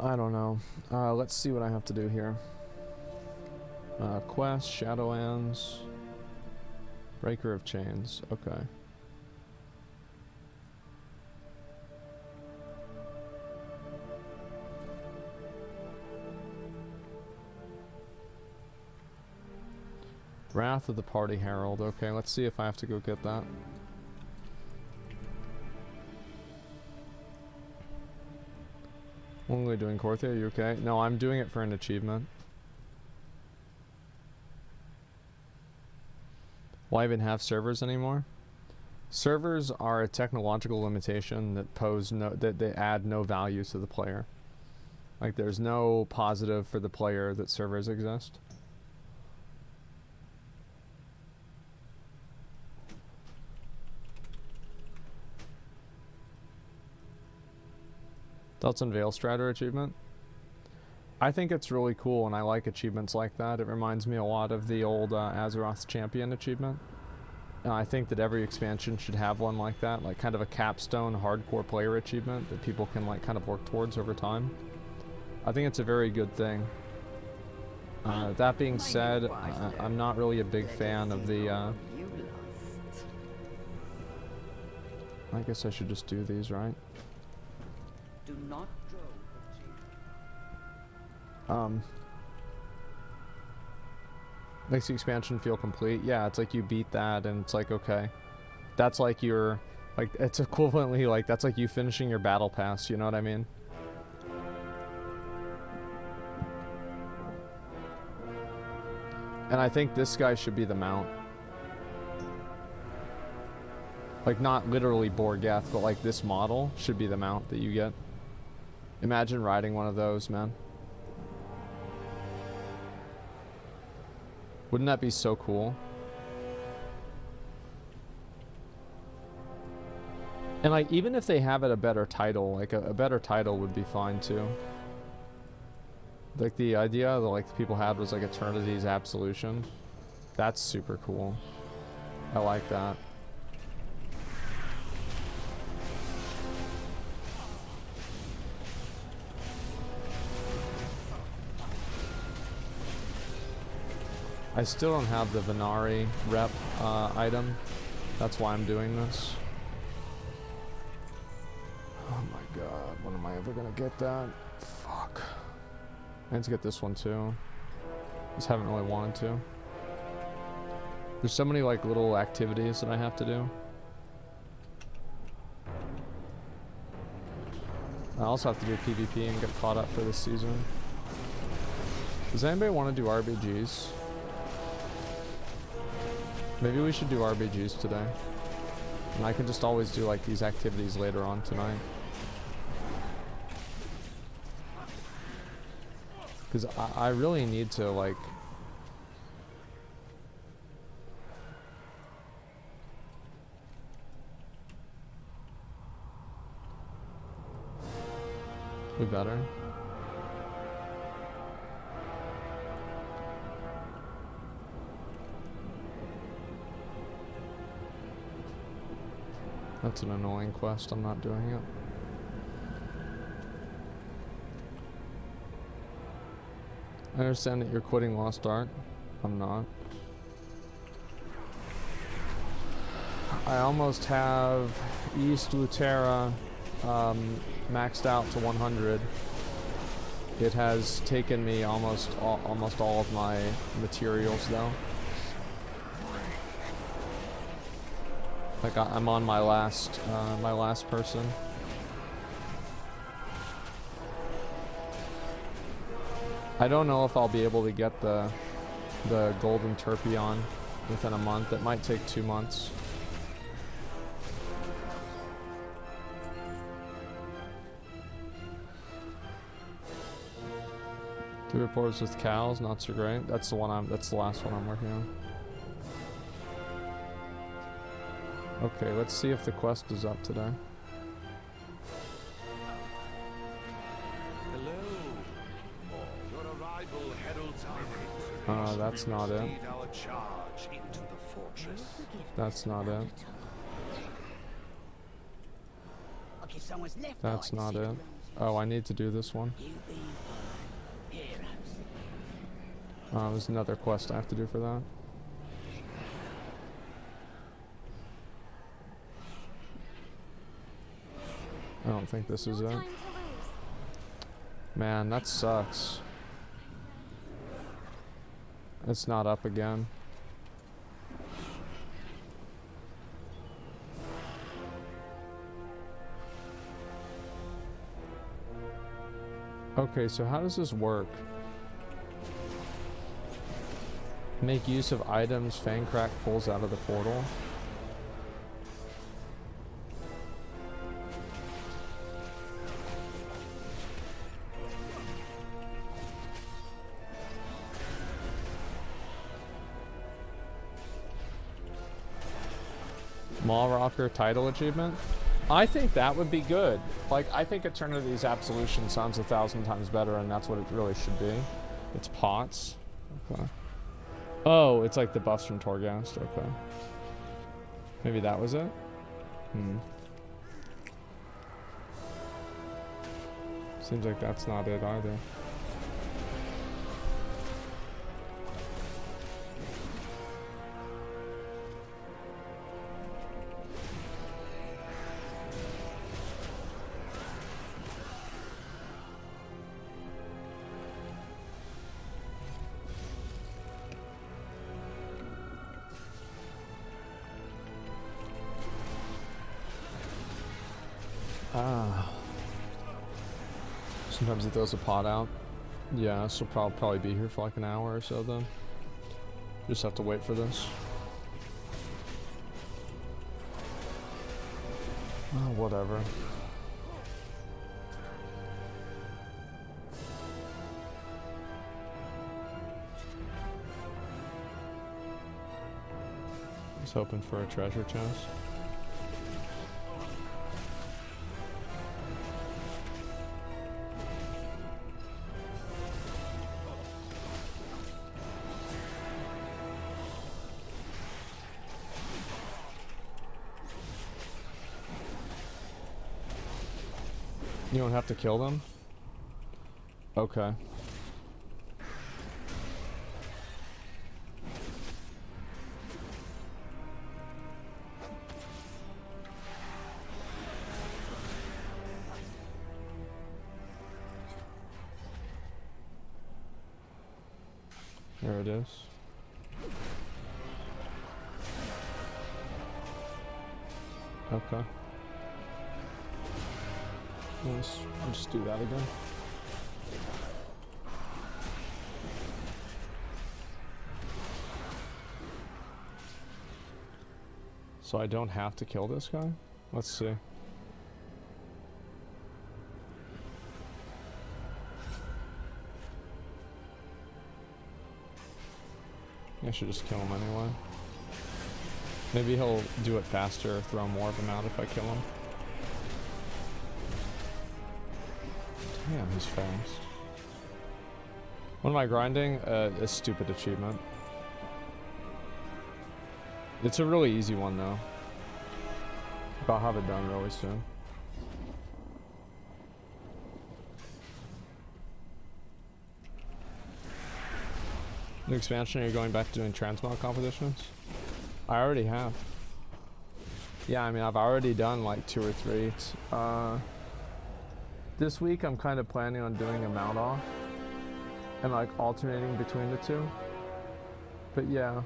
I don't know. Let's see what I have to do here. Quest, Shadowlands, Breaker of Chains. Okay. Wrath of the Party Herald. Okay, let's see if I have to go get that. What am I doing, Corthia? Are you okay? No, I'm doing it for an achievement. Why even have servers anymore? Servers are a technological limitation that that they add no value to the player. Like, there's no positive for the player that servers exist. Thoughts on Veilstrider achievement? I think it's really cool, and I like achievements like that. It reminds me a lot of the old Azeroth Champion achievement. I think that every expansion should have one like that, like kind of a capstone hardcore player achievement that people can like kind of work towards over time. I think it's a very good thing. That being said, I'm not really a big fan of the... I guess I should just do these, right? Do not makes the expansion feel complete. Yeah, it's like you beat that and it's like, okay, that's like your, like, it's equivalently like, that's like you finishing your battle pass, you know what I mean? And I think this guy should be the mount. Like, not literally Borgeth, but like this model should be the mount that you get. Imagine riding one of those, man. Wouldn't that be so cool? And like, even if they have it a better title, like a better title would be fine too. Like the idea that like people had was like Eternity's Absolution. That's super cool. I like that. I still don't have the Venari rep item. That's why I'm doing this. Oh my god, when am I ever gonna get that? Fuck. I need to get this one too. Just haven't really wanted to. There's so many like little activities that I have to do. I also have to do PvP and get caught up for this season. Does anybody want to do RBGs? Maybe we should do RBGs today. And I can just always do like these activities later on tonight. Because I really need to like... We better. That's an annoying quest, I'm not doing it. I understand that you're quitting Lost Ark. I'm not. I almost have East Lutera maxed out to 100. It has taken me almost all of my materials though. Like I'm on my last person. I don't know if I'll be able to get the golden turpion within a month. It might take 2 months. Two reports with cows, not so great. That's the last one I'm working on. Okay, let's see if the quest is up today. Hello. Your arrival heralds our victory. That's not it. Lead our charge into the fortress. That's not it. Okay, someone's left. That's not it. Oh, I need to do this one. There's another quest I have to do for that. I don't think this is it. Man, that sucks. It's not up again. Okay, so how does this work? Make use of items Fangcrack pulls out of the portal. Mall Rocker title achievement? I think that would be good. Like, I think Eternity's Absolution sounds 1,000 times better, and that's what it really should be. It's pots. Okay. Oh, it's like the buffs from Torghast. Okay. Maybe that was it? Seems like that's not it either. Sometimes he throws a pot out. Yeah, so probably be here for like an hour or so then. Just have to wait for this. Oh, whatever. I was hoping for a treasure chest. You don't have to kill them? Okay. There it is. Okay. I'll just do that again. So I don't have to kill this guy? Let's see. I should just kill him anyway. Maybe he'll do it faster or throw more of them out if I kill him. Damn, he's fast. What am I grinding? A stupid achievement. It's a really easy one though. I'll have it done really soon. New expansion, are you going back to doing transmog competitions? I already have. Yeah, I mean, I've already done like 2 or 3. This week I'm kind of planning on doing a mount off and like alternating between the two. But yeah.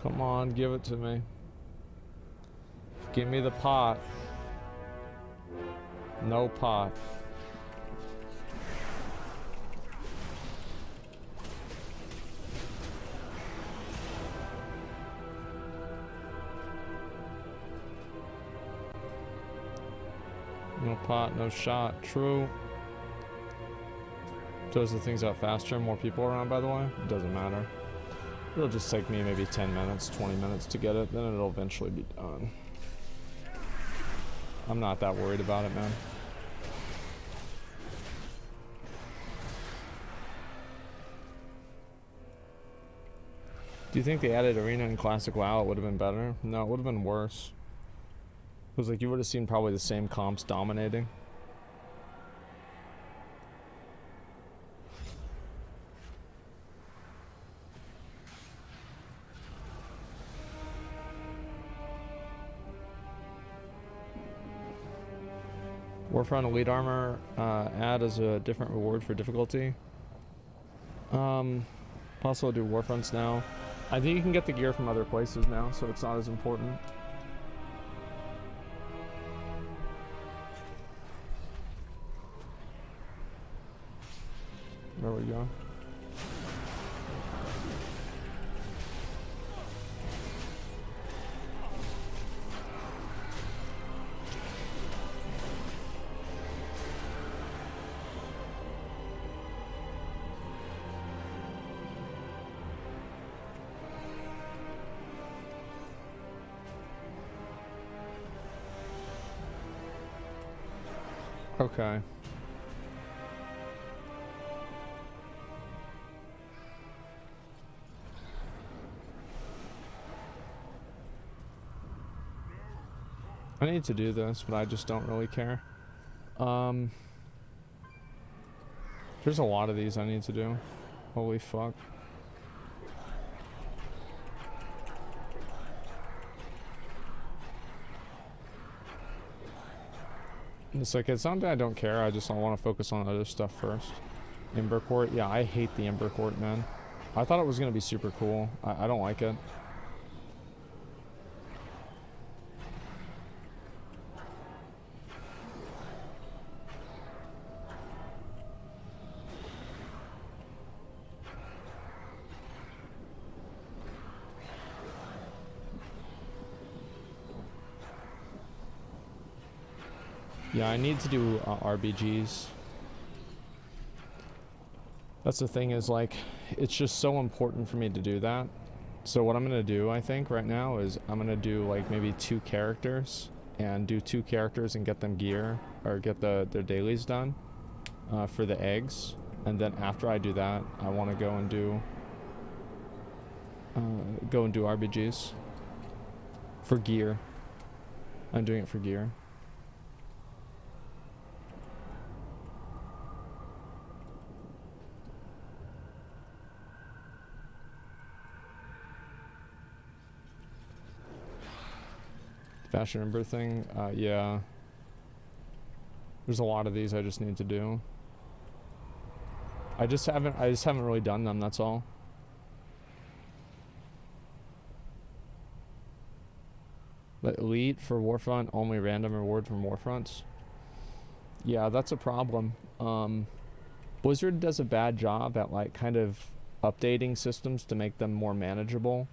Come on, give it to me. Give me the pot. No pot. No pot, no shot. True. Throws the things out faster, more people around, by the way. It doesn't matter. It'll just take me maybe 10 minutes, 20 minutes to get it, then it'll eventually be done. I'm not that worried about it, man. Do you think they added Arena in Classic WoW? It would have been better? No, it would have been worse. It was like you would have seen probably the same comps dominating. Warfront Elite Armor add as a different reward for difficulty. Possible to do Warfronts now. I think you can get the gear from other places now, so it's not as important. There we go. Okay. I need to do this, but I just don't really care. There's a lot of these I need to do. Holy fuck. It's like, it's not that I don't care, I just don't want to focus on other stuff first. Ember Court, yeah, I hate the Ember Court, man. I thought it was going to be super cool. I don't like it. Yeah, I need to do RBGs. That's the thing, is like, it's just so important for me to do that. So what I'm gonna do, I think, right now is I'm gonna do like maybe 2 characters and do 2 characters and get them gear or get their dailies done for the eggs. And then after I do that, I want to go and do RBGs for gear. I'm doing it for gear. Fashion Ember thing, yeah. There's a lot of these I just need to do. I just haven't really done them, that's all. But Elite for Warfront, only random reward from Warfronts. Yeah, that's a problem. Blizzard does a bad job at like kind of updating systems to make them more manageable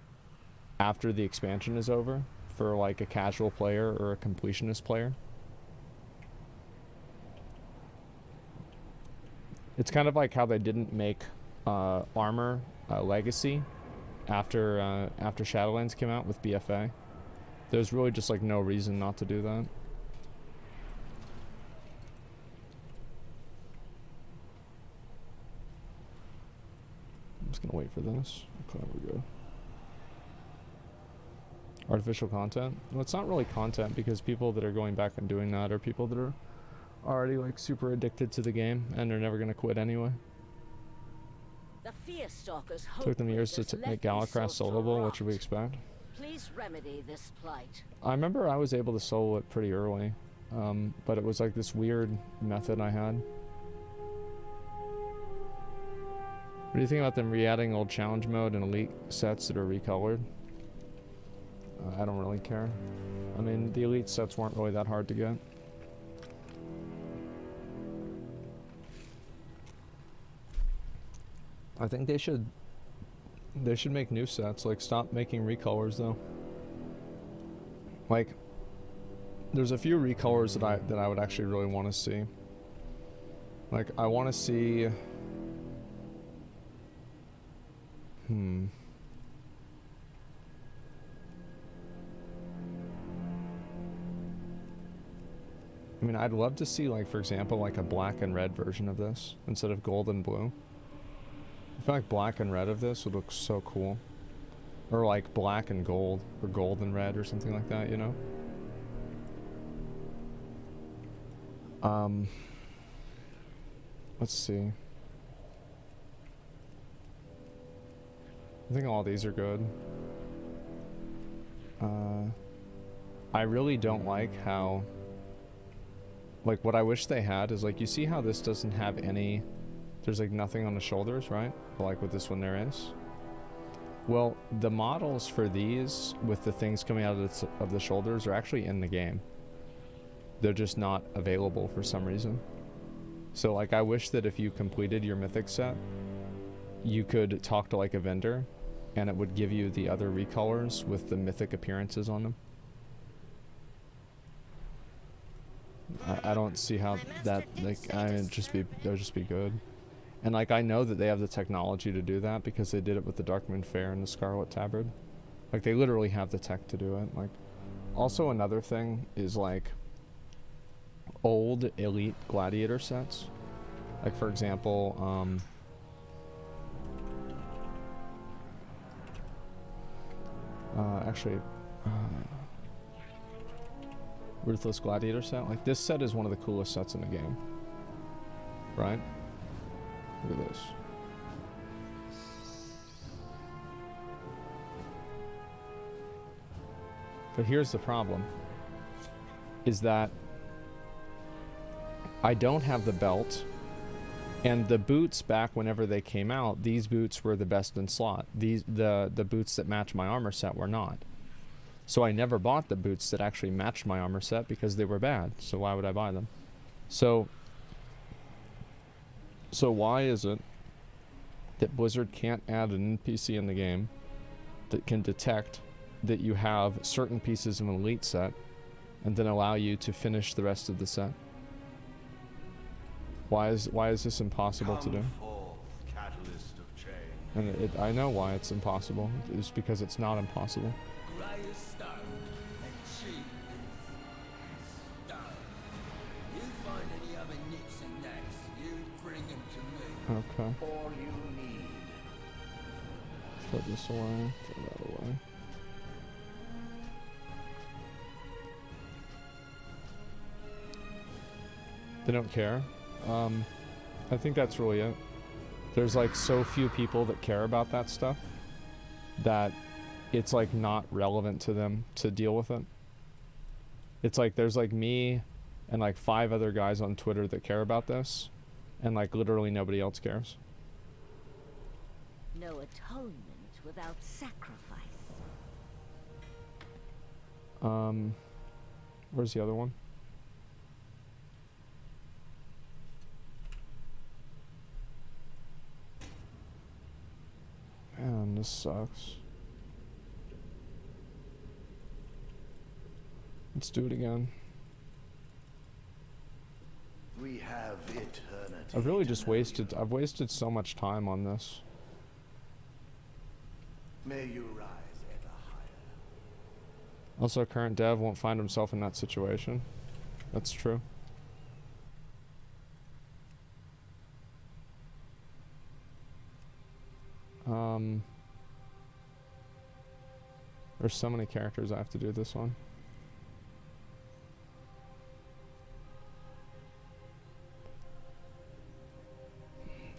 after the expansion is over, for like a casual player or a completionist player. It's kind of like how they didn't make Armor Legacy after Shadowlands came out with BFA. There's really just like no reason not to do that. I'm just gonna wait for this. Okay, we're good. Artificial content? Well, it's not really content because people that are going back and doing that are people that are already like super addicted to the game and they're never going to quit anyway. The Fearstalkers Took them years to make Zackrawrr soloable. What should we expect? Please remedy this plight. I remember I was able to solo it pretty early, but it was like this weird method I had. What do you think about them re-adding old challenge mode and elite sets that are recolored? I don't really care. I mean, the elite sets weren't really that hard to get. I think they should make new sets. Like, stop making recolors though. Like, there's a few recolors that I would actually really want to see. Like, I want to see. I mean, I'd love to see, like, for example, like a black and red version of this instead of gold and blue. I feel like black and red of this would look so cool. Or like black and gold, or gold and red, or something like that, you know? Let's see. I think all these are good. I really don't like how... Like, what I wish they had is, like, you see how this doesn't have any... There's, like, nothing on the shoulders, right? But, like, with this one there is. Well, the models for these, with the things coming out of the shoulders, are actually in the game. They're just not available for some reason. So, like, I wish that if you completed your mythic set, you could talk to, like, a vendor, and it would give you the other recolors with the mythic appearances on them. I don't see how that, like, that would just be good. And, like, I know that they have the technology to do that because they did it with the Darkmoon Fair and the Scarlet Tabard. Like, they literally have the tech to do it. Like, also another thing is, like, old elite gladiator sets. Like, for example, Ruthless Gladiator set. Like, this set is one of the coolest sets in the game. Right? Look at this. But here's the problem. Is that I don't have the belt, and the boots back whenever they came out, these boots were the best in slot. The boots that match my armor set were not. So I never bought the boots that actually matched my armor set because they were bad. So why would I buy them? So why is it that Blizzard can't add an NPC in the game that can detect that you have certain pieces of an elite set and then allow you to finish the rest of the set? Why is this impossible to do? And I know why it's impossible. It's because it's not impossible. Okay. All you need. Throw this away. Throw that away. They don't care. I think that's really it. There's like so few people that care about that stuff that it's like not relevant to them to deal with it. It's like there's like me and like 5 other guys on Twitter that care about this, and like literally nobody else cares. No atonement without sacrifice. Where's the other one? Man, this sucks. Let's do it again. We have eternity. I've really just wasted so much time on this. May you rise ever higher. Also, current dev won't find himself in that situation. That's true. There's so many characters I have to do this one.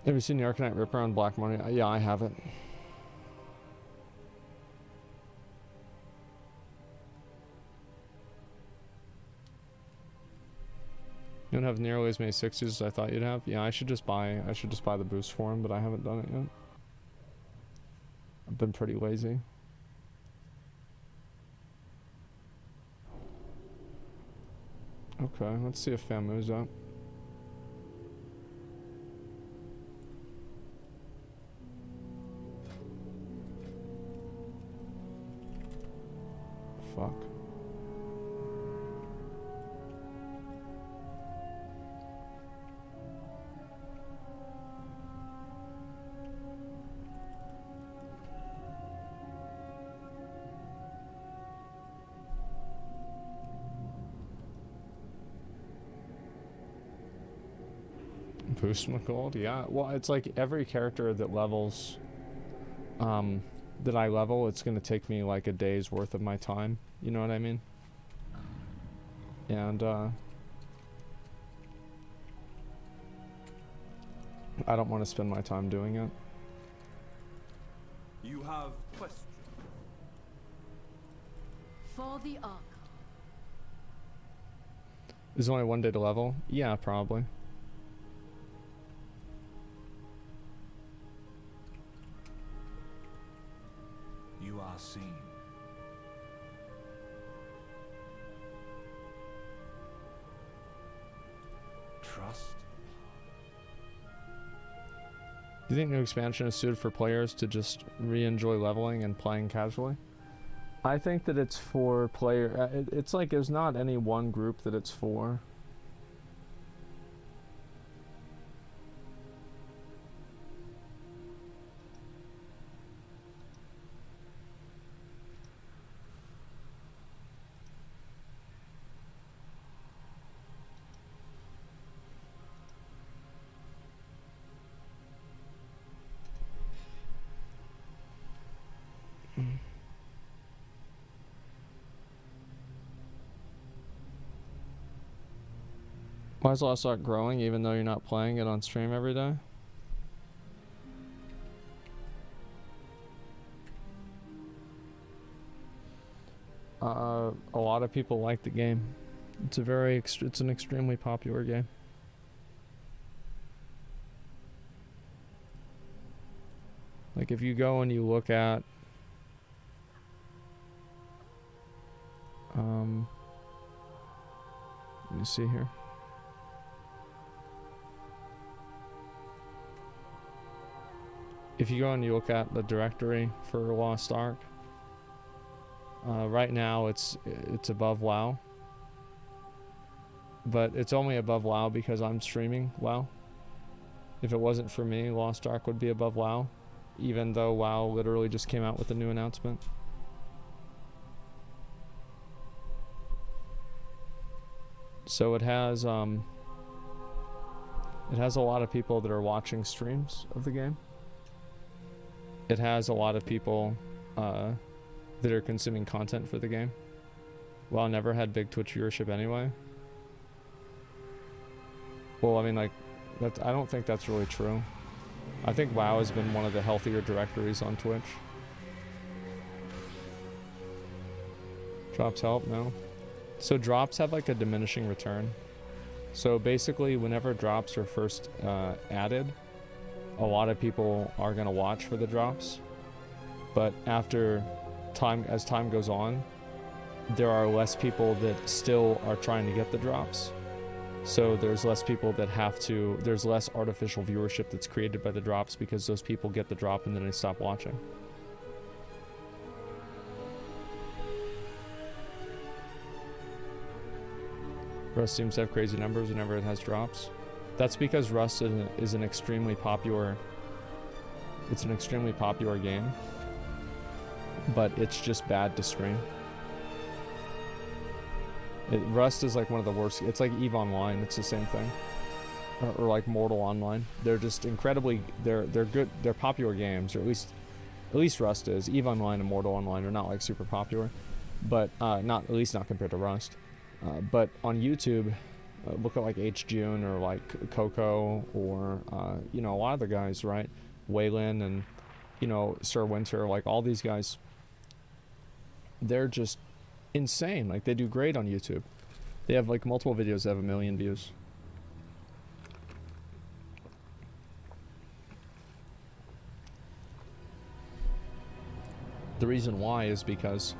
Have you seen the Arcanite Ripper on Black Money? Yeah, I haven't. You don't have nearly as many 60s as I thought you'd have. Yeah, I should just buy the boost for him, but I haven't done it yet. I've been pretty lazy. Okay, let's see if Famu's up. Fuck. Boost Asmongold, yeah. Well, it's like every character that levels, that I level, it's gonna take me like a day's worth of my time. You know what I mean? And I don't want to spend my time doing it. You have questions? For the Archon. Is only one day to level? Yeah, probably. You are seen. Trust. Do you think new expansion is suited for players to just re-enjoy leveling and playing casually? I think that it's for it's like there's not any one group that it's for. Why does Lost Ark growing even though you're not playing it on stream every day? A lot of people like the game. It's an extremely popular game. Like if you go and you look at let me see here. If you go and you look at the directory for Lost Ark, right now it's above WoW, but it's only above WoW because I'm streaming WoW. If it wasn't for me, Lost Ark would be above WoW, even though WoW literally just came out with a new announcement. So it has a lot of people that are watching streams of the game. It has a lot of people that are consuming content for the game. WoW never had big Twitch viewership anyway. Well, I mean, like, I don't think that's really true. I think WoW has been one of the healthier directories on Twitch. Drops help? No. So drops have like a diminishing return. So basically, whenever drops are first added, a lot of people are gonna watch for the drops, but as time goes on, there are less people that still are trying to get the drops. So there's less people that there's less artificial viewership that's created by the drops because those people get the drop and then they stop watching. Rust seems to have crazy numbers whenever it has drops. That's because Rust is an extremely popular game, but it's just bad to stream. Rust is like one of the worst. It's like EVE Online. It's the same thing, or like Mortal Online. They're just incredibly. They're good. They're popular games, or at least At least Rust is. EVE Online and Mortal Online are not like super popular, but not at least not compared to Rust. But on YouTube, look at like H-June or like Coco or you know, a lot of the guys, right? Waylon and, you know, Sir Winter, like all these guys, they're just insane. Like they do great on YouTube. They have like multiple videos that have 1 million views. The reason why is because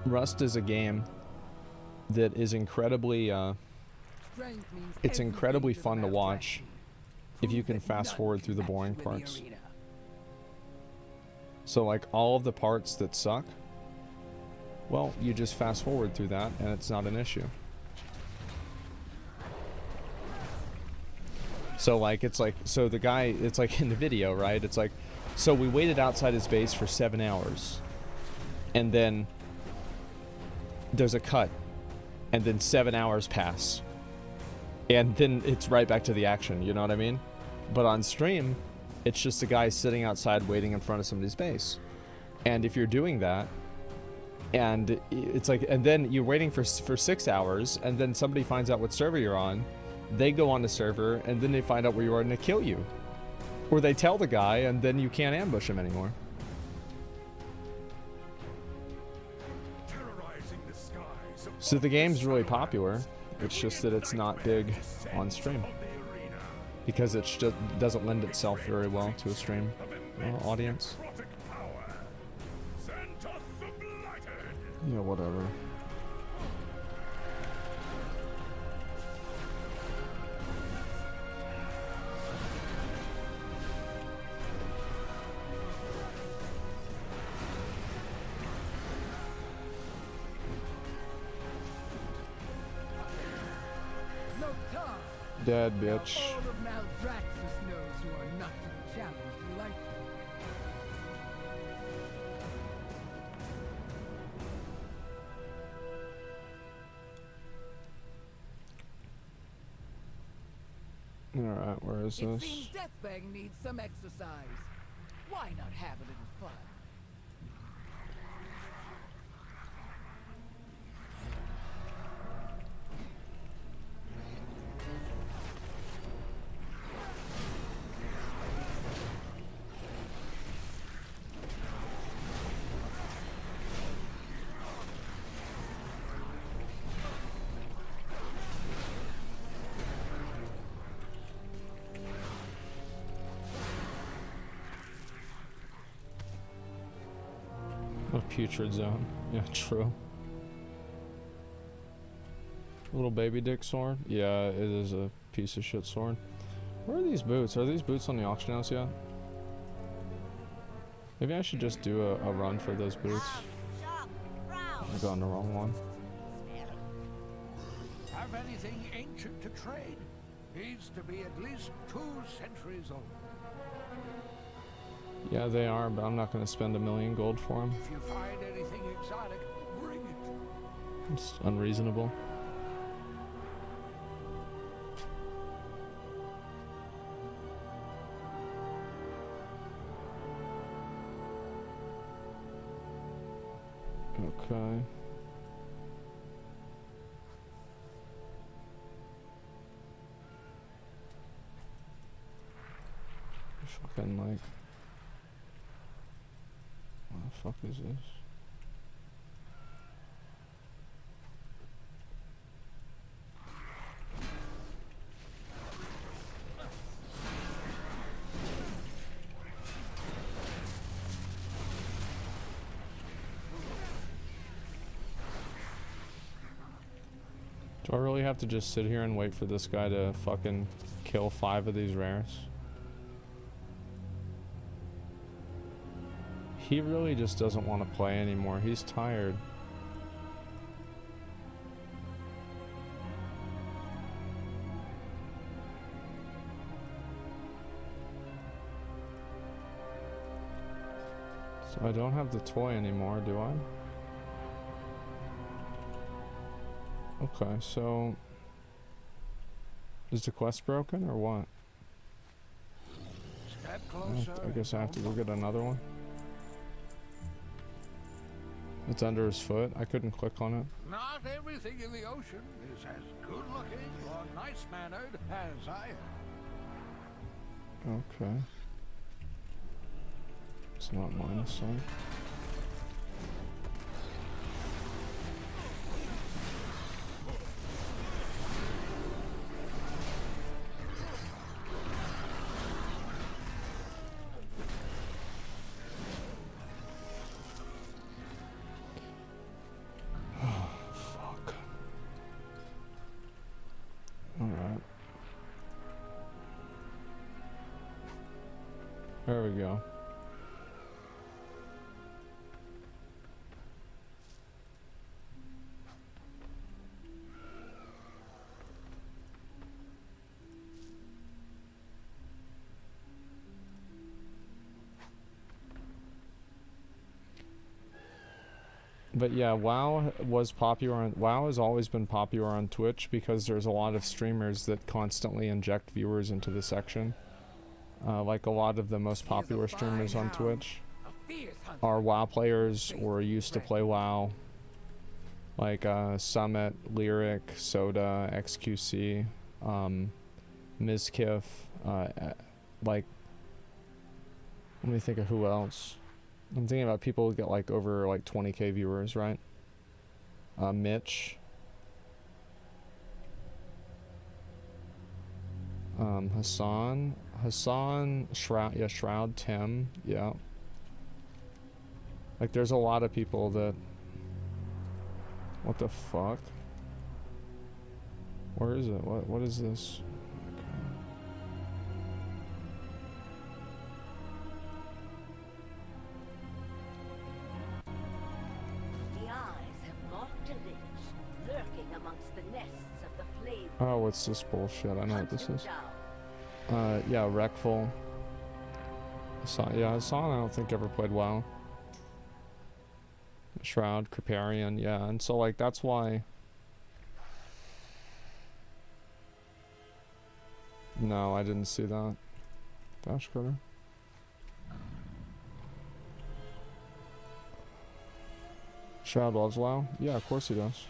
Rust is a game that is incredibly it's incredibly fun to watch if you can fast forward through the boring parts. So like all of the parts that suck, well, you just fast forward through that and it's not an issue. So like it's like, so the guy, it's like in the video, right? It's like, so we waited outside his base for 7 hours and then there's a cut and then 7 hours pass and then it's right back to the action, you know what I mean? But on stream, it's just a guy sitting outside waiting in front of somebody's base. And if you're doing that, and it's like, and then you're waiting for 6 hours, and then somebody finds out what server you're on, they go on the server, and then they find out where you are and they kill you. Or they tell the guy, and then you can't ambush him anymore. So the game's really popular. It's just that it's not big on stream. Because it just doesn't lend itself very well to a stream audience. Yeah, whatever. Dead, bitch. Alright, where is this? It seems Deathbang needs some exercise. Why not have a little fun? A putrid zone. Yeah, true. Little baby dick sword? Yeah, it is a piece of shit sword. Where are these boots? Are these boots on the auction house yet? Maybe I should just do a run for those boots. I got on the wrong one. Have anything ancient to trade? Needs to be at least 2 centuries old. Yeah, they are, but I'm not going to spend 1 million gold for them. If you find anything exotic, bring it. It's unreasonable. Okay. Fucking like... What the fuck is this? Do I really have to just sit here and wait for this guy to fucking kill 5 of these rares? He really just doesn't want to play anymore. He's tired. So I don't have the toy anymore, do I? Okay, so... Is the quest broken or what? Step closer. I guess I have to go get another one. It's under his foot. I couldn't click on it. Not everything in the ocean is as good-looking or nice-mannered as I am. Okay. It's not minus sign. There we go. But yeah, WoW was popular on WoW has always been popular on Twitch because there's a lot of streamers that constantly inject viewers into the section. Like a lot of the most popular streamers on Twitch are WoW players or used to play WoW. Like Summit, Lyric, Soda, XQC, Mizkif, like, let me think of who else. I'm thinking about people who get like over like 20k viewers, right? Mitch. Hassan, Shroud, yeah, Shroud, Tim, yeah. Like there's a lot of people that, what the fuck? Where is it? What is this? The eyes have marked a lich lurking amongst the nests of the flame. Oh, what's this bullshit? I know what this is. Yeah, Wreckful. Yeah, Hassan I don't think ever played WoW. Shroud, Kriparian, yeah, and so like that's why. No, I didn't see that. Dash cutter. Shroud loves WoW? Yeah, of course he does.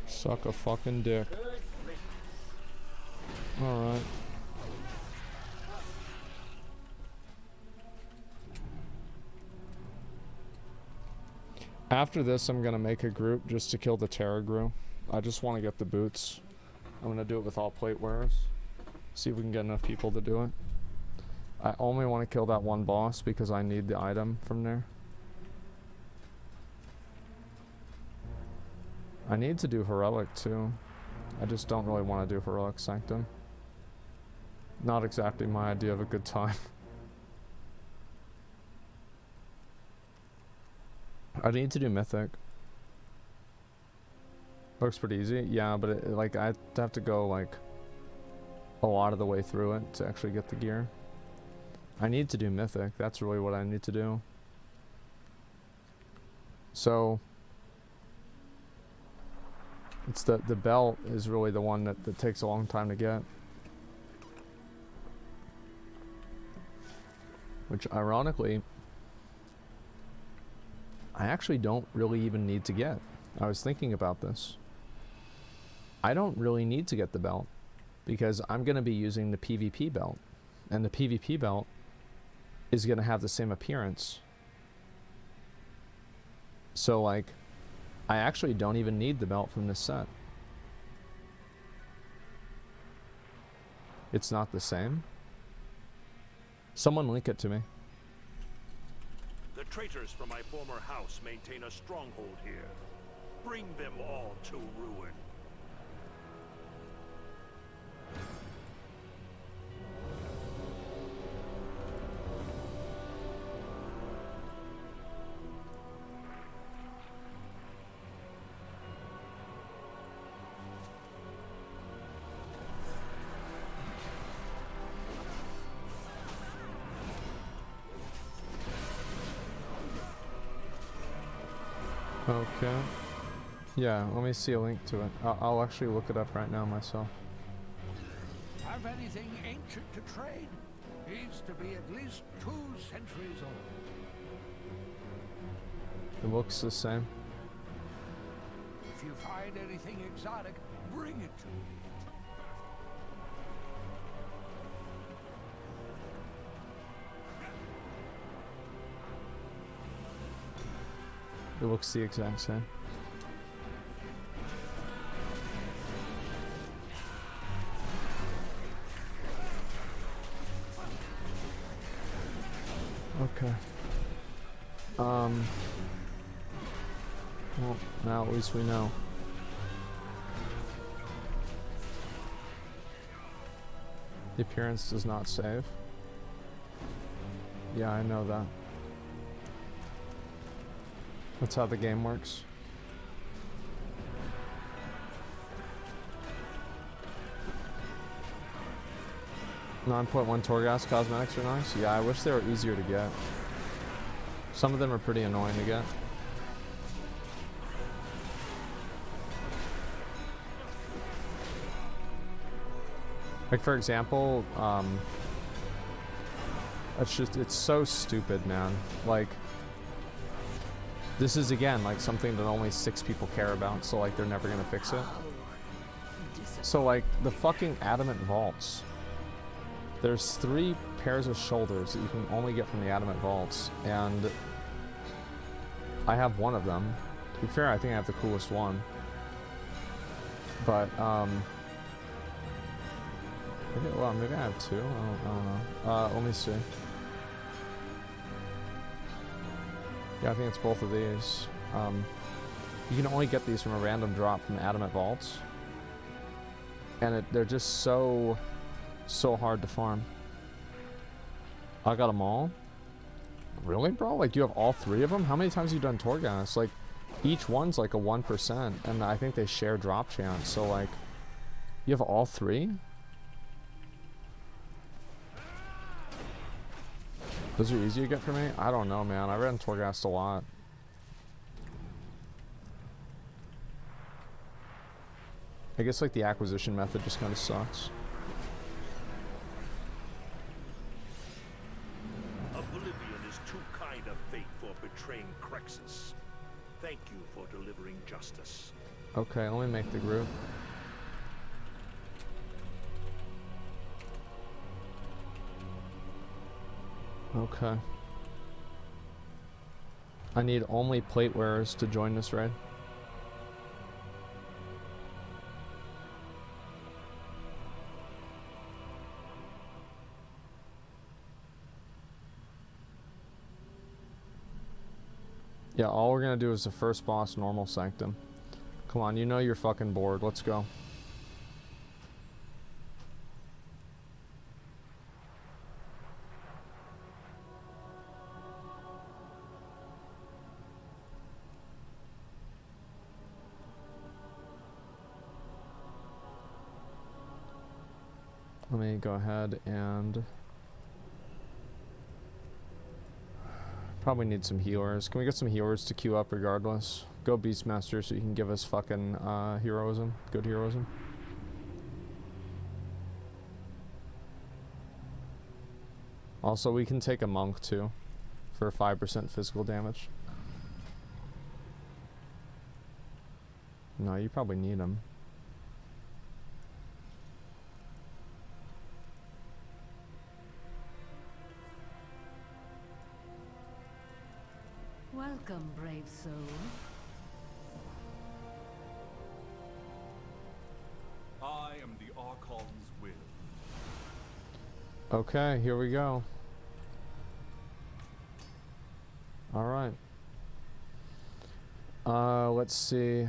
Suck a fucking dick. Alright. After this, I'm gonna make a group just to kill the Terragru. I just want to get the boots. I'm gonna do it with all plate wearers. See if we can get enough people to do it. I only want to kill that one boss because I need the item from there. I need to do Heroic too. I just don't really want to do Heroic Sanctum. Not exactly my idea of a good time. I need to do Mythic. Looks pretty easy. Yeah, but it, like I have to go like a lot of the way through it to actually get the gear. I need to do Mythic. That's really what I need to do. So it's the belt is really the one that takes a long time to get. Which ironically, I actually don't really even need to get. I was thinking about this. I don't really need to get the belt because I'm going to be using the PvP belt. And the PvP belt is going to have the same appearance. So like, I actually don't even need the belt from this set. It's not the same. Someone link it to me. The traitors from my former house maintain a stronghold here. Bring them all to ruin. Okay. Yeah, let me see a link to it. I'll actually look it up right now myself. Have anything ancient to trade? Needs to be at least 2 centuries old. It looks the same. If you find anything exotic, bring it to me. It looks the exact same. Okay. Well, now at least we know. The appearance does not save. Yeah, I know that. That's how the game works. 9.1 Torghast cosmetics are nice. Yeah, I wish they were easier to get. Some of them are pretty annoying to get. Like for example, it's so stupid, man. Like, this is again like something that only 6 people care about, so like they're never gonna fix it. So like the fucking adamant vaults. There's 3 pairs of shoulders that you can only get from the adamant vaults, and I have one of them. To be fair, I think I have the coolest one. But maybe I have 2. I don't know. Let me see. Yeah, I think it's both of these. You can only get these from a random drop from adamant vaults, and they're just so hard to farm. I got them all. Really, bro? Like, you have all 3 of them? How many times have you done Torghast? Like, each one's like a 1%, and I think they share drop chance. So like, you have all 3? Those are easy to get for me? I don't know, man. I ran Torghast a lot. I guess like the acquisition method just kind of sucks. Oblivion is too kind of fate for betraying Crexus. Thank you for delivering justice. Okay, let me make the group. Okay. I need only plate wearers to join this raid. Yeah, all we're gonna do is the first boss, normal sanctum. Come on, you know you're fucking bored. Let's go. Let me go ahead and probably need some healers. Can we get some healers to queue up regardless? Go Beastmaster so you can give us fucking heroism. Good heroism. Also, we can take a monk too for 5% physical damage. No, you probably need him. Welcome, brave soul. I am the Archon's will. Okay, here we go. Alright. Let's see.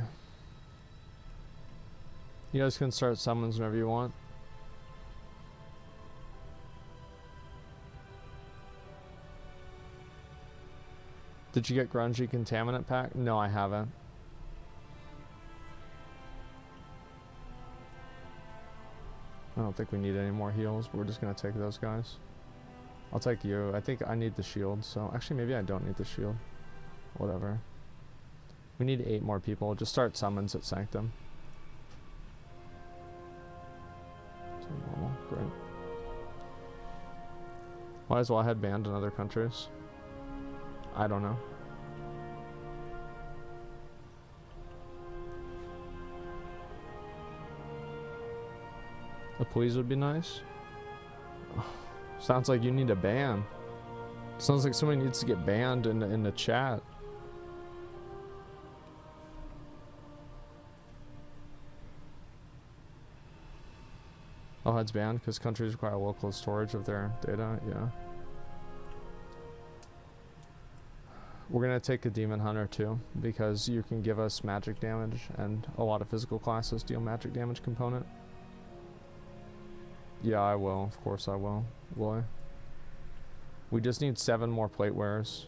You guys can start summons whenever you want. Did you get Grungy Contaminant Pack? No, I haven't. I don't think we need any more heals. We're just gonna take those guys. I'll take you. I think I need the shield, so actually maybe I don't need the shield. Whatever. We need 8 more people. Just start summons at Sanctum. So normal. Great. Might as well head banned in other countries. I don't know. A please would be nice. Oh, sounds like you need a ban. Sounds like somebody needs to get banned in the chat. Oh, it's banned because countries require local storage of their data. Yeah. We're gonna take a Demon Hunter too, because you can give us magic damage, and a lot of physical classes deal magic damage component. Yeah, I will. Of course I will. Will I? We just need 7 more plate wearers.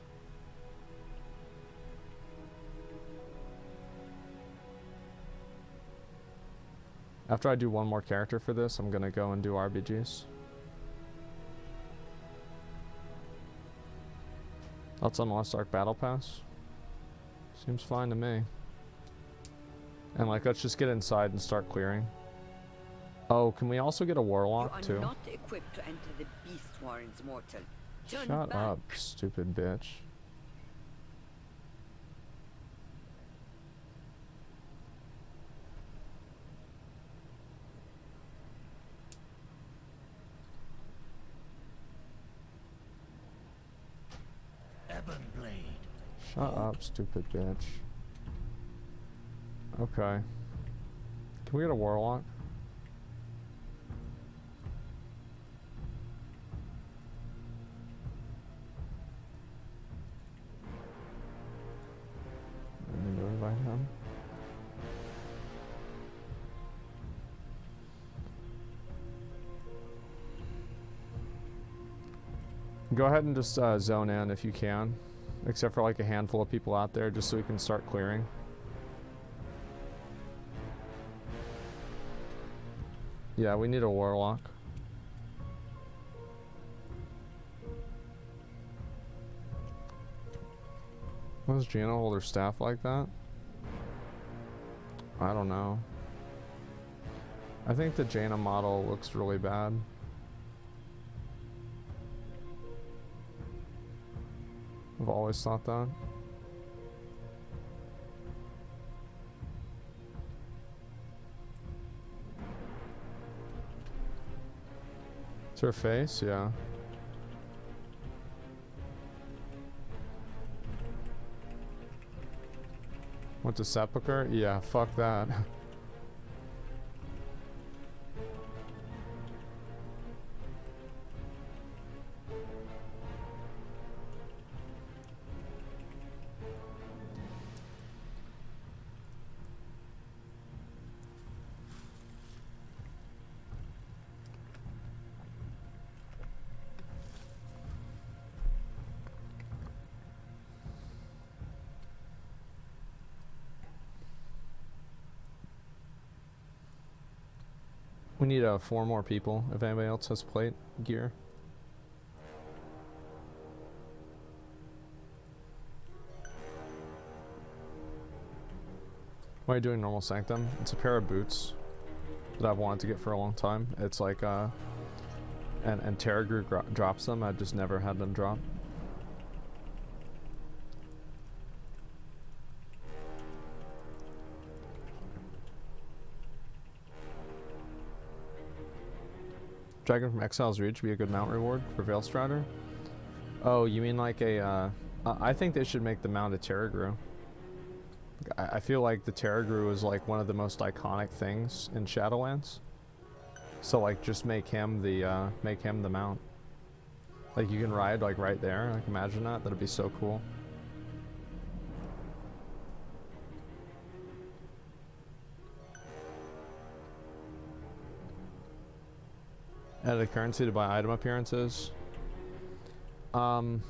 After I do one more character for this, I'm gonna go and do RBGs. That's on Lost Ark Battle Pass. Seems fine to me. And like, let's just get inside and start clearing. Oh, can we also get a Warlock too? You are not equipped to enter the Beast Warrens, mortal. Turn Shut back. up, stupid bitch. Shut up, stupid bitch. Okay. Can we get a Warlock? I need to invite him. Go ahead and just zone in if you can. Except for like a handful of people out there, just so we can start clearing. Yeah, we need a Warlock. Why does Jaina hold her staff like that? I don't know. I think the Jaina model looks really bad. I've always thought that. It's her face, yeah. Went to Sepulchre? Yeah, fuck that. We need 4 more people if anybody else has plate gear. Why are you doing normal Sanctum? It's a pair of boots that I've wanted to get for a long time. It's like and Terragru drops them. I've just never had them drop. Dragon from Exile's Reach would be a good mount reward for Veilstrider. Oh, you mean like a, I think they should make the mount a Terragru. I feel like the Terragru is like one of the most iconic things in Shadowlands. So like just make him the mount. Like you can ride like right there. Like imagine that. That'd be so cool. Edit currency to buy item appearances. I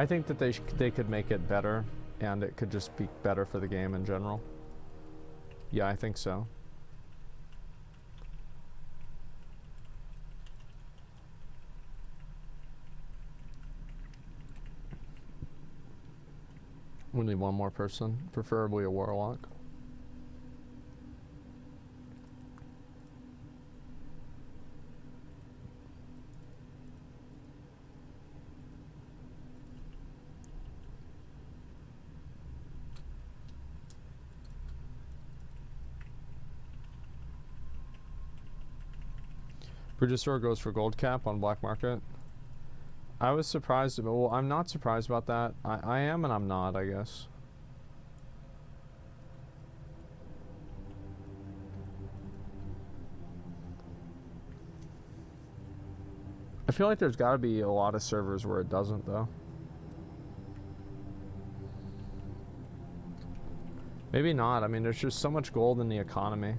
think that they could make it better, and it could just be better for the game in general. Yeah, I think so. We need one more person, preferably a warlock. Bridgesaur goes for gold cap on black market. I was surprised, well, I'm not surprised about that. I am and I'm not, I guess. I feel like there's gotta be a lot of servers where it doesn't, though. Maybe not. I mean, there's just so much gold in the economy.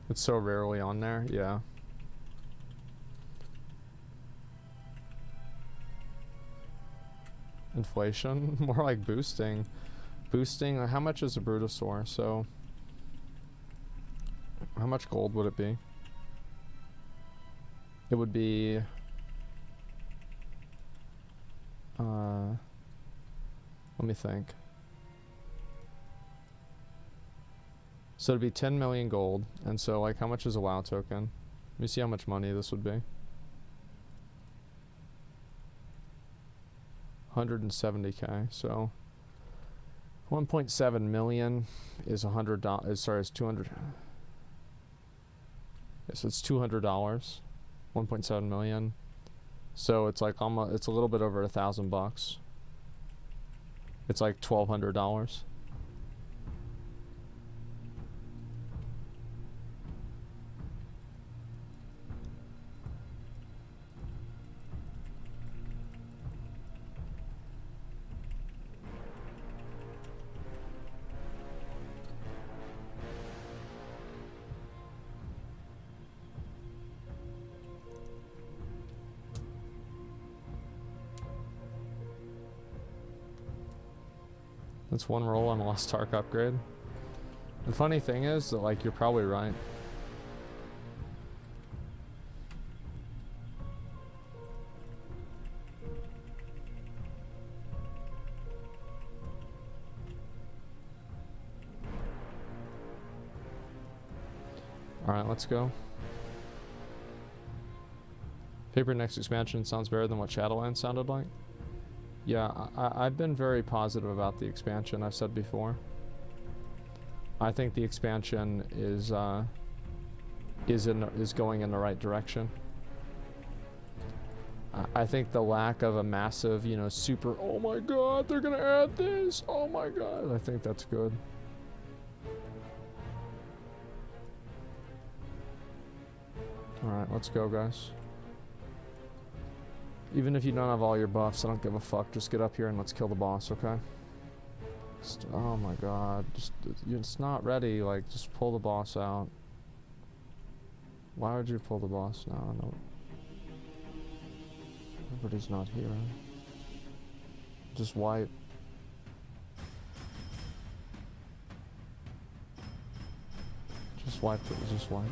It's so rarely on there, yeah. Inflation? More like boosting. Boosting, how much is a Brutosaur? So, how much gold would it be? It would be... let me think. So it'd be 10 million gold, and so like how much is a WoW token? Let me see how much money this would be. 170k, so 1.7 million is $100, sorry, it's 200. Yes, it's $200. 1.7 million. So it's like almost, it's a little bit over $1,000. It's like $1,200. That's one roll on a Lost Ark upgrade. The funny thing is that, like, you're probably right. Alright, let's go. Paper next expansion sounds better than what Shadowlands sounded like. Yeah, I've been very positive about the expansion, I've said before. I think the expansion is going in the right direction. I think the lack of a massive, you know, super, oh my god, they're gonna add this, oh my god, I think that's good. Alright, let's go, guys. Even if you don't have all your buffs, I don't give a fuck. Just get up here and let's kill the boss, okay? Oh my god. It's not ready. Like, just pull the boss out. Why would you pull the boss now? No. Everybody's not here. Just wipe. Just wipe it. Just wipe.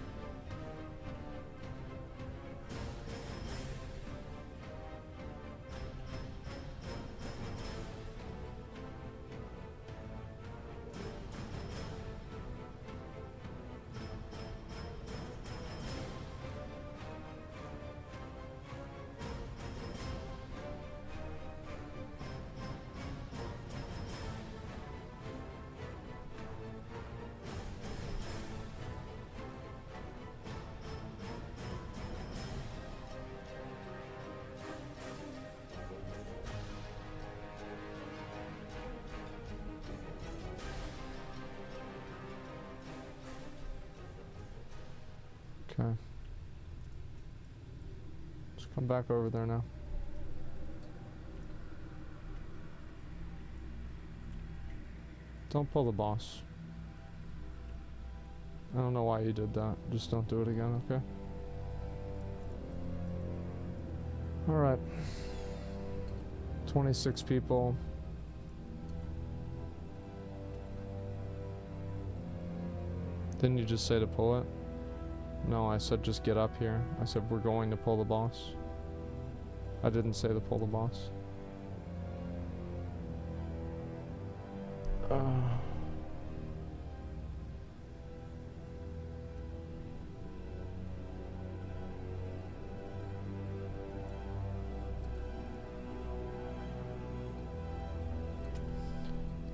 Okay. Just come back over there now. Don't pull the boss. I don't know why you did that. Just don't do it again, okay? Alright. 26 people. Didn't you just say to pull it? No, I said just get up here. I said we're going to pull the boss. I didn't say to pull the boss.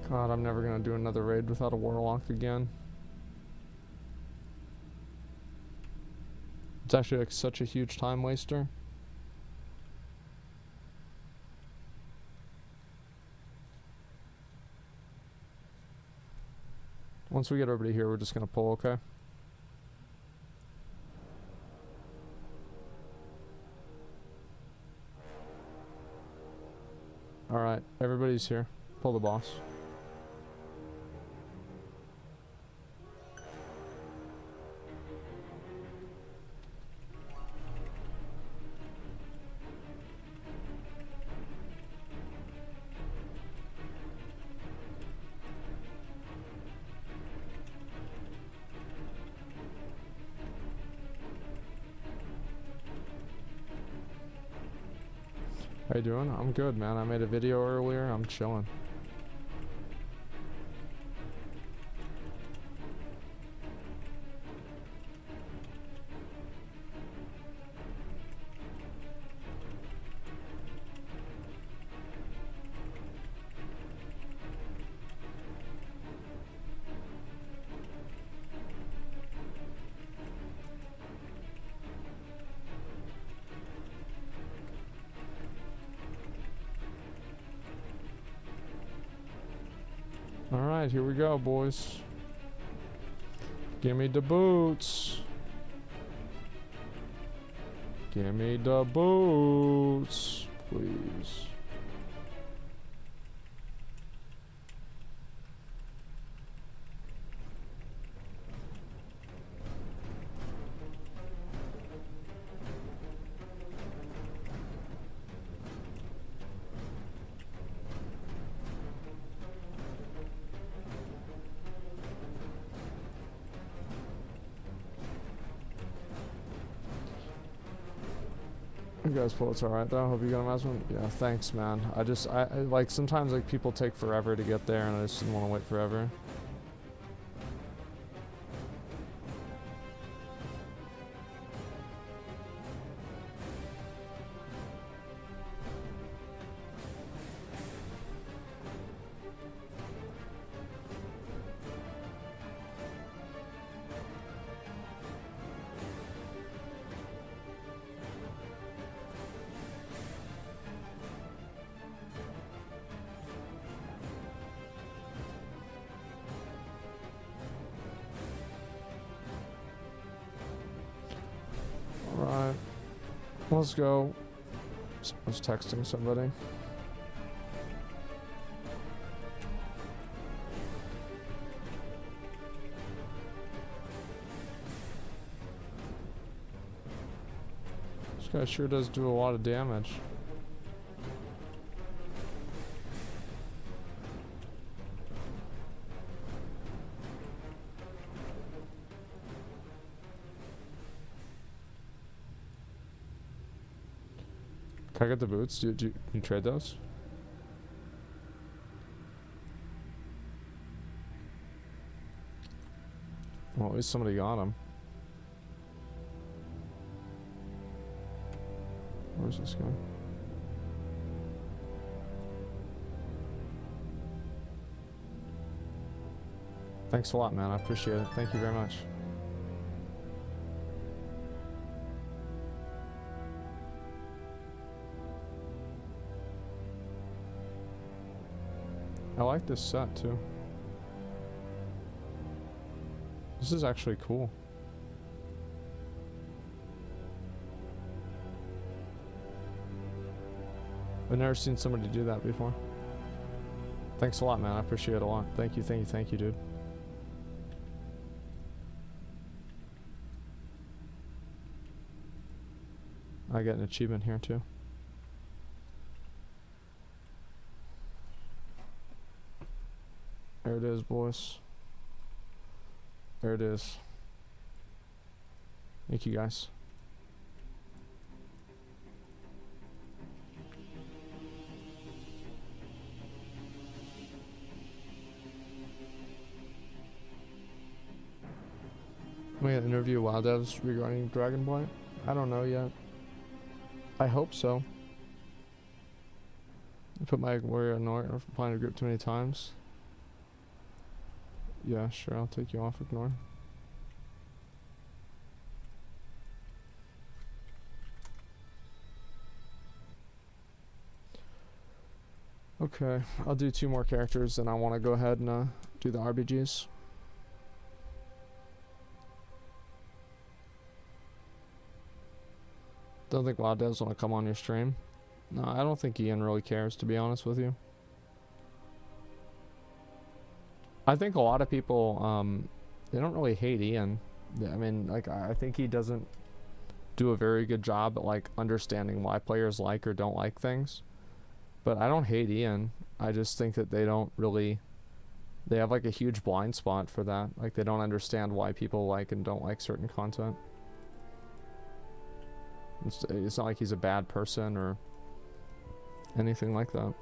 God, I'm never gonna do another raid without a warlock again. It's actually like such a huge time waster. Once we get everybody here, we're just gonna pull, okay? Alright, everybody's here. Pull the boss. How you doing? I'm good, man. I made a video earlier. I'm chilling. Alright, here we go, boys. Give me the boots. Give me the boots, please. You guys pull it's alright though. Hope you got a nice one. Yeah, thanks, man. I like sometimes like people take forever to get there and I just didn't want to wait forever. Alright. Let's go. I was texting somebody. This guy sure does do a lot of damage. Can I get the boots? Do you trade those? Well, at least somebody got them. Where's this guy? Thanks a lot, man. I appreciate it. Thank you very much. I like this set too. This is actually cool. I've never seen somebody do that before. Thanks a lot, man. I appreciate it a lot. Thank you, thank you, thank you, dude. I get an achievement here too. There it is, boys. There it is. Thank you, guys. We gonna interview WoW devs regarding Dragonblight? I don't know yet. I hope so. I put my warrior on Ignore or find a group too many times. Yeah, sure, I'll take you off Ignore. Okay, I'll do 2 more characters and I want to go ahead and do the RBGs. Don't think WoW devs want to come on your stream. No, I don't think Ian really cares, to be honest with you. I think a lot of people, they don't really hate Ian. I mean, like, I think he doesn't do a very good job at, like, understanding why players like or don't like things. But I don't hate Ian. I just think that they don't really... They have, like, a huge blind spot for that. Like, they don't understand why people like and don't like certain content. It's not like he's a bad person or anything like that.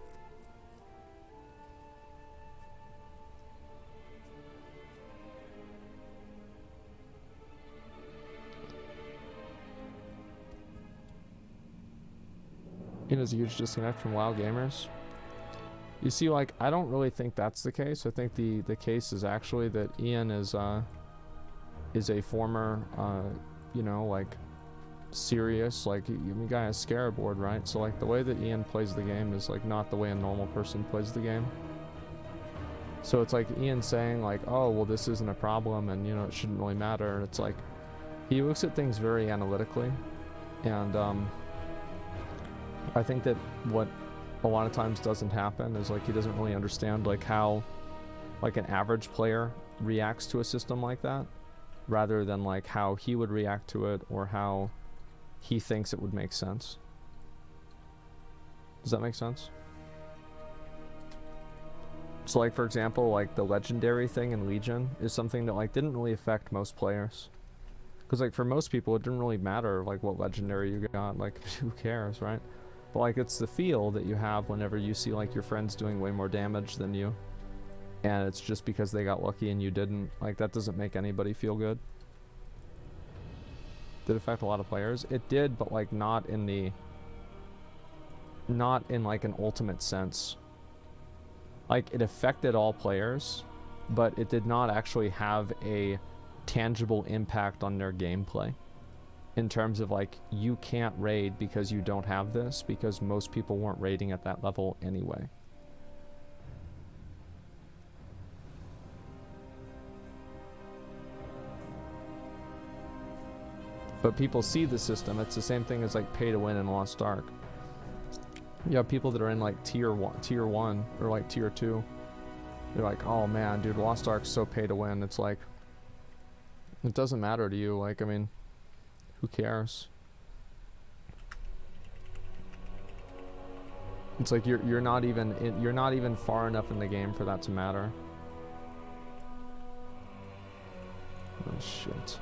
Ian is a huge disconnect from WoW gamers. You see, like, I don't really think that's the case. I think the case is actually that Ian is a former, you know, like, serious, like, the guy has Scarab board, right? So, like, the way that Ian plays the game is, like, not the way a normal person plays the game. So it's like Ian saying, like, oh, well, this isn't a problem and, you know, it shouldn't really matter. It's like, he looks at things very analytically. And, I think that what a lot of times doesn't happen is, like, he doesn't really understand, like, how, like, an average player reacts to a system like that, rather than, like, how he would react to it or how he thinks it would make sense. Does that make sense? So, like, for example, like, the legendary thing in Legion is something that, like, didn't really affect most players. Because, like, for most people, it didn't really matter, like, what legendary you got. Like, who cares, right? But, like, it's the feel that you have whenever you see, like, your friends doing way more damage than you. And it's just because they got lucky and you didn't. Like, that doesn't make anybody feel good. Did it affect a lot of players? It did, but, like, not in like an ultimate sense. Like, it affected all players, but it did not actually have a tangible impact on their gameplay. In terms of, like, you can't raid because you don't have this, because most people weren't raiding at that level anyway. But people see the system. It's the same thing as, like, pay to win in Lost Ark. You have people that are in, like, tier 1 or, like, tier 2. They're like, oh man, dude, Lost Ark's so pay to win. It's like, it doesn't matter to you. Like, I mean, who cares? It's like you're not even far enough in the game for that to matter. Oh shit.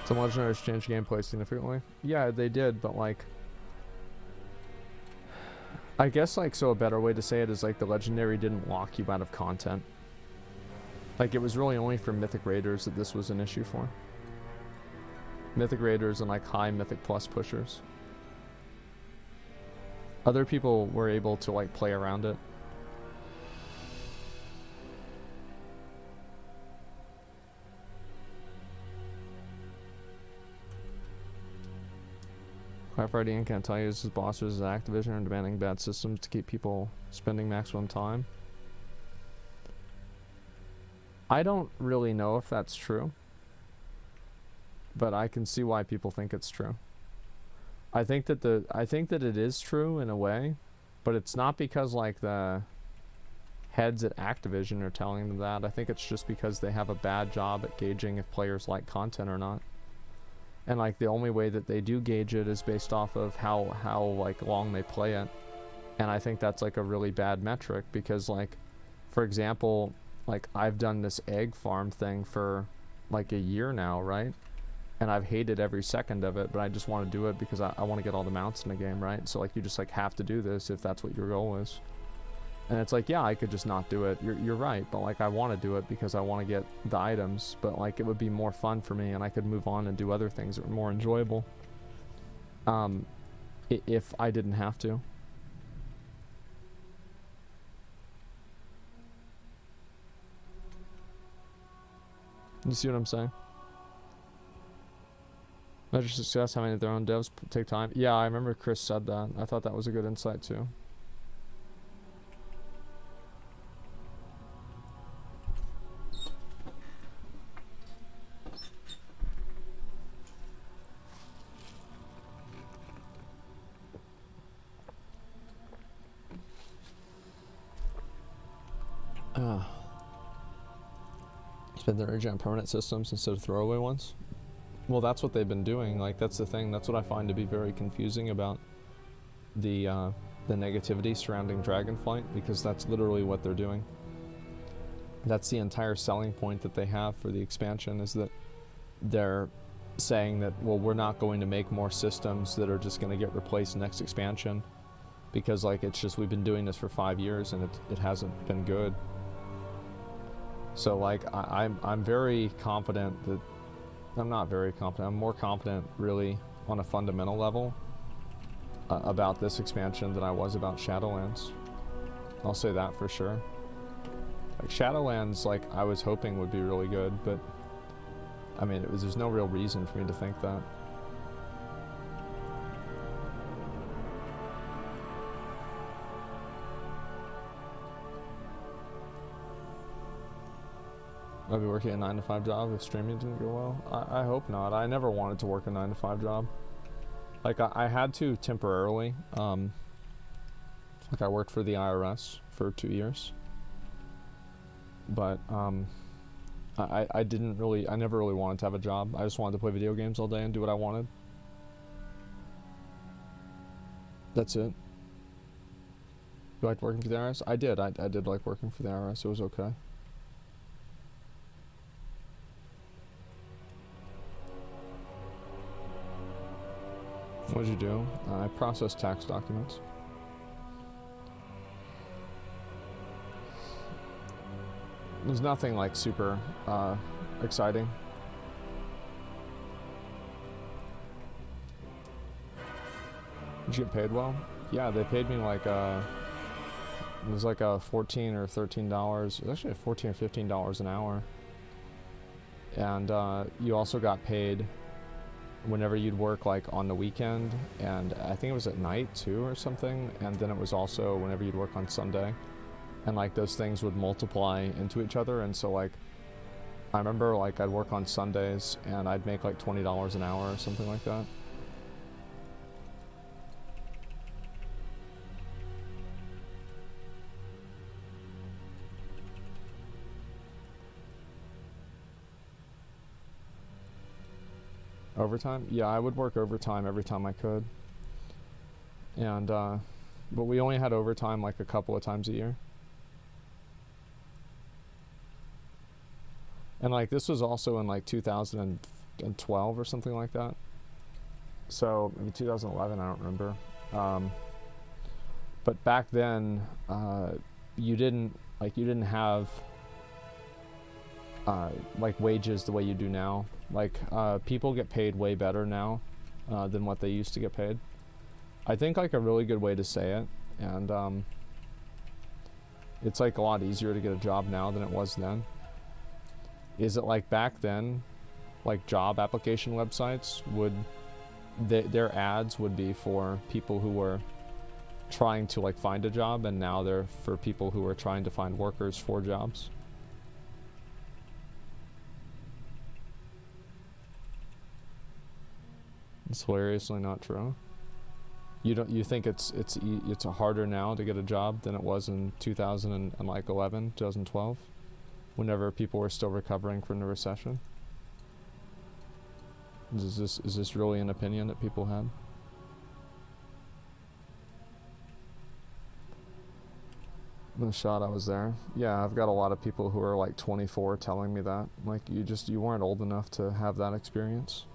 Some legendaries changed gameplay significantly. Yeah, they did, but, like, I guess, like, so a better way to say it is, like, the legendary didn't lock you out of content. Like, it was really only for Mythic Raiders that this was an issue for. Mythic Raiders and, like, high Mythic Plus pushers. Other people were able to, like, play around it. Firefighter Ian can't tell you his bosses at Activision are demanding bad systems to keep people spending maximum time. I don't really know if that's true, but I can see why people think it's true. I think that it is true in a way, but it's not because like the heads at Activision are telling them that. I think it's just because they have a bad job at gauging if players like content or not. And like the only way that they do gauge it is based off of how like long they play it. And I think that's like a really bad metric because like, for example, like I've done this egg farm thing for like a year now, right? And I've hated every second of it, but I just want to do it because I want to get all the mounts in the game, right? So like you just like have to do this if that's what your goal is. And it's like, yeah, I could just not do it. You're right, but like I want to do it because I want to get the items, but like it would be more fun for me and I could move on and do other things that were more enjoyable. If I didn't have to. You see what I'm saying? Measure success, how many of their own devs take time. Yeah, I remember Chris said that. I thought that was a good insight too. Spend their energy on permanent systems instead of throwaway ones. Well, that's what they've been doing. Like, that's the thing. That's what I find to be very confusing about the negativity surrounding Dragonflight, because that's literally what they're doing. That's the entire selling point that they have for the expansion, is that they're saying that, well, we're not going to make more systems that are just going to get replaced next expansion, because like it's just, we've been doing this for 5 years and it hasn't been good. So like I'm very confident that, I'm not very confident, I'm more confident really on a fundamental level about this expansion than I was about Shadowlands. I'll say that for sure. Like Shadowlands, like I was hoping would be really good, but I mean there's no real reason for me to think that. I'd be working a 9-to-5 job if streaming didn't go well. I hope not. I never wanted to work a 9-to-5 job. Like I had to temporarily. Like I worked for the IRS for 2 years. But I never really wanted to have a job. I just wanted to play video games all day and do what I wanted. That's it. You liked working for the IRS? I did. I did like working for the IRS. It was okay. What did you do? I processed tax documents. There's nothing like super exciting. Did you get paid well? Yeah, they paid me like it was like a $14 or $13. It was actually $14 or $15 an hour. And you also got paid whenever you'd work like on the weekend, and I think it was at night too or something, and then it was also whenever you'd work on Sunday, and like those things would multiply into each other. And so like I remember like I'd work on Sundays and I'd make like $20 an hour or something like that. Overtime? Yeah, I would work overtime every time I could. And, but we only had overtime like a couple of times a year. And like this was also in like 2012 or something like that. So maybe 2011, I don't remember. But back then, you didn't have like wages the way you do now. Like people get paid way better now than what they used to get paid. I think like a really good way to say it, and it's like a lot easier to get a job now than it was then, is it like back then, like job application websites would, their ads would be for people who were trying to like find a job, and now they're for people who are trying to find workers for jobs. It's hilariously not true. You think it's harder now to get a job than it was in 2011, 2012, whenever people were still recovering from the recession? Is this really an opinion that people had? The shot I was there. Yeah, I've got a lot of people who are like 24 telling me that. Like, you weren't old enough to have that experience.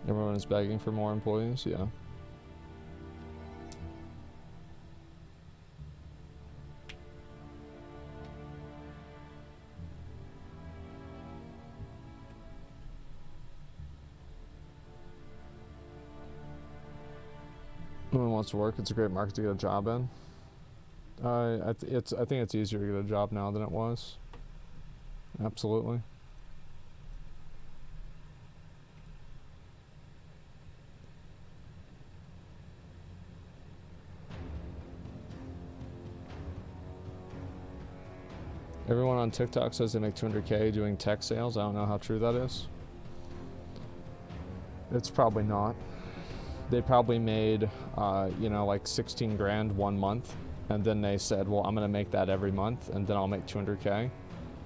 Everyone is begging for more employees, yeah. Everyone wants to work. It's a great market to get a job in. I think it's easier to get a job now than it was. Absolutely. Everyone on TikTok says they make 200K doing tech sales. I don't know how true that is. It's probably not. They probably made, you know, like 16 grand 1 month, and then they said, well, I'm gonna make that every month, and then I'll make 200K.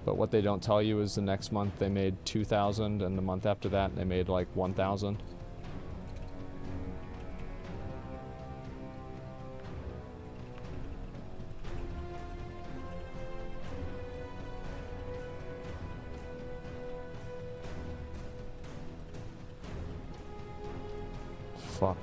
But what they don't tell you is the next month they made 2,000, and the month after that they made like 1,000. Fuck.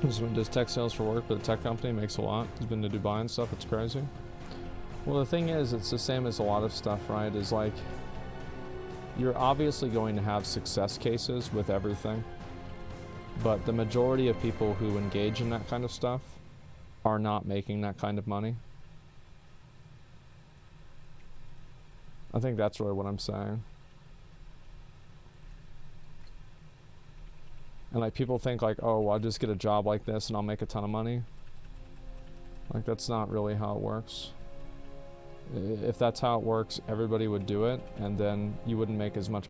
Husband does tech sales for work, but a tech company makes a lot. He's been to Dubai and stuff. It's crazy. Well, the thing is, it's the same as a lot of stuff, right? Is like, you're obviously going to have success cases with everything, but the majority of people who engage in that kind of stuff are not making that kind of money. I think that's really what I'm saying. And like, people think like, oh, well, I'll just get a job like this and I'll make a ton of money. Like, that's not really how it works. If that's how it works, everybody would do it, and then you wouldn't make as much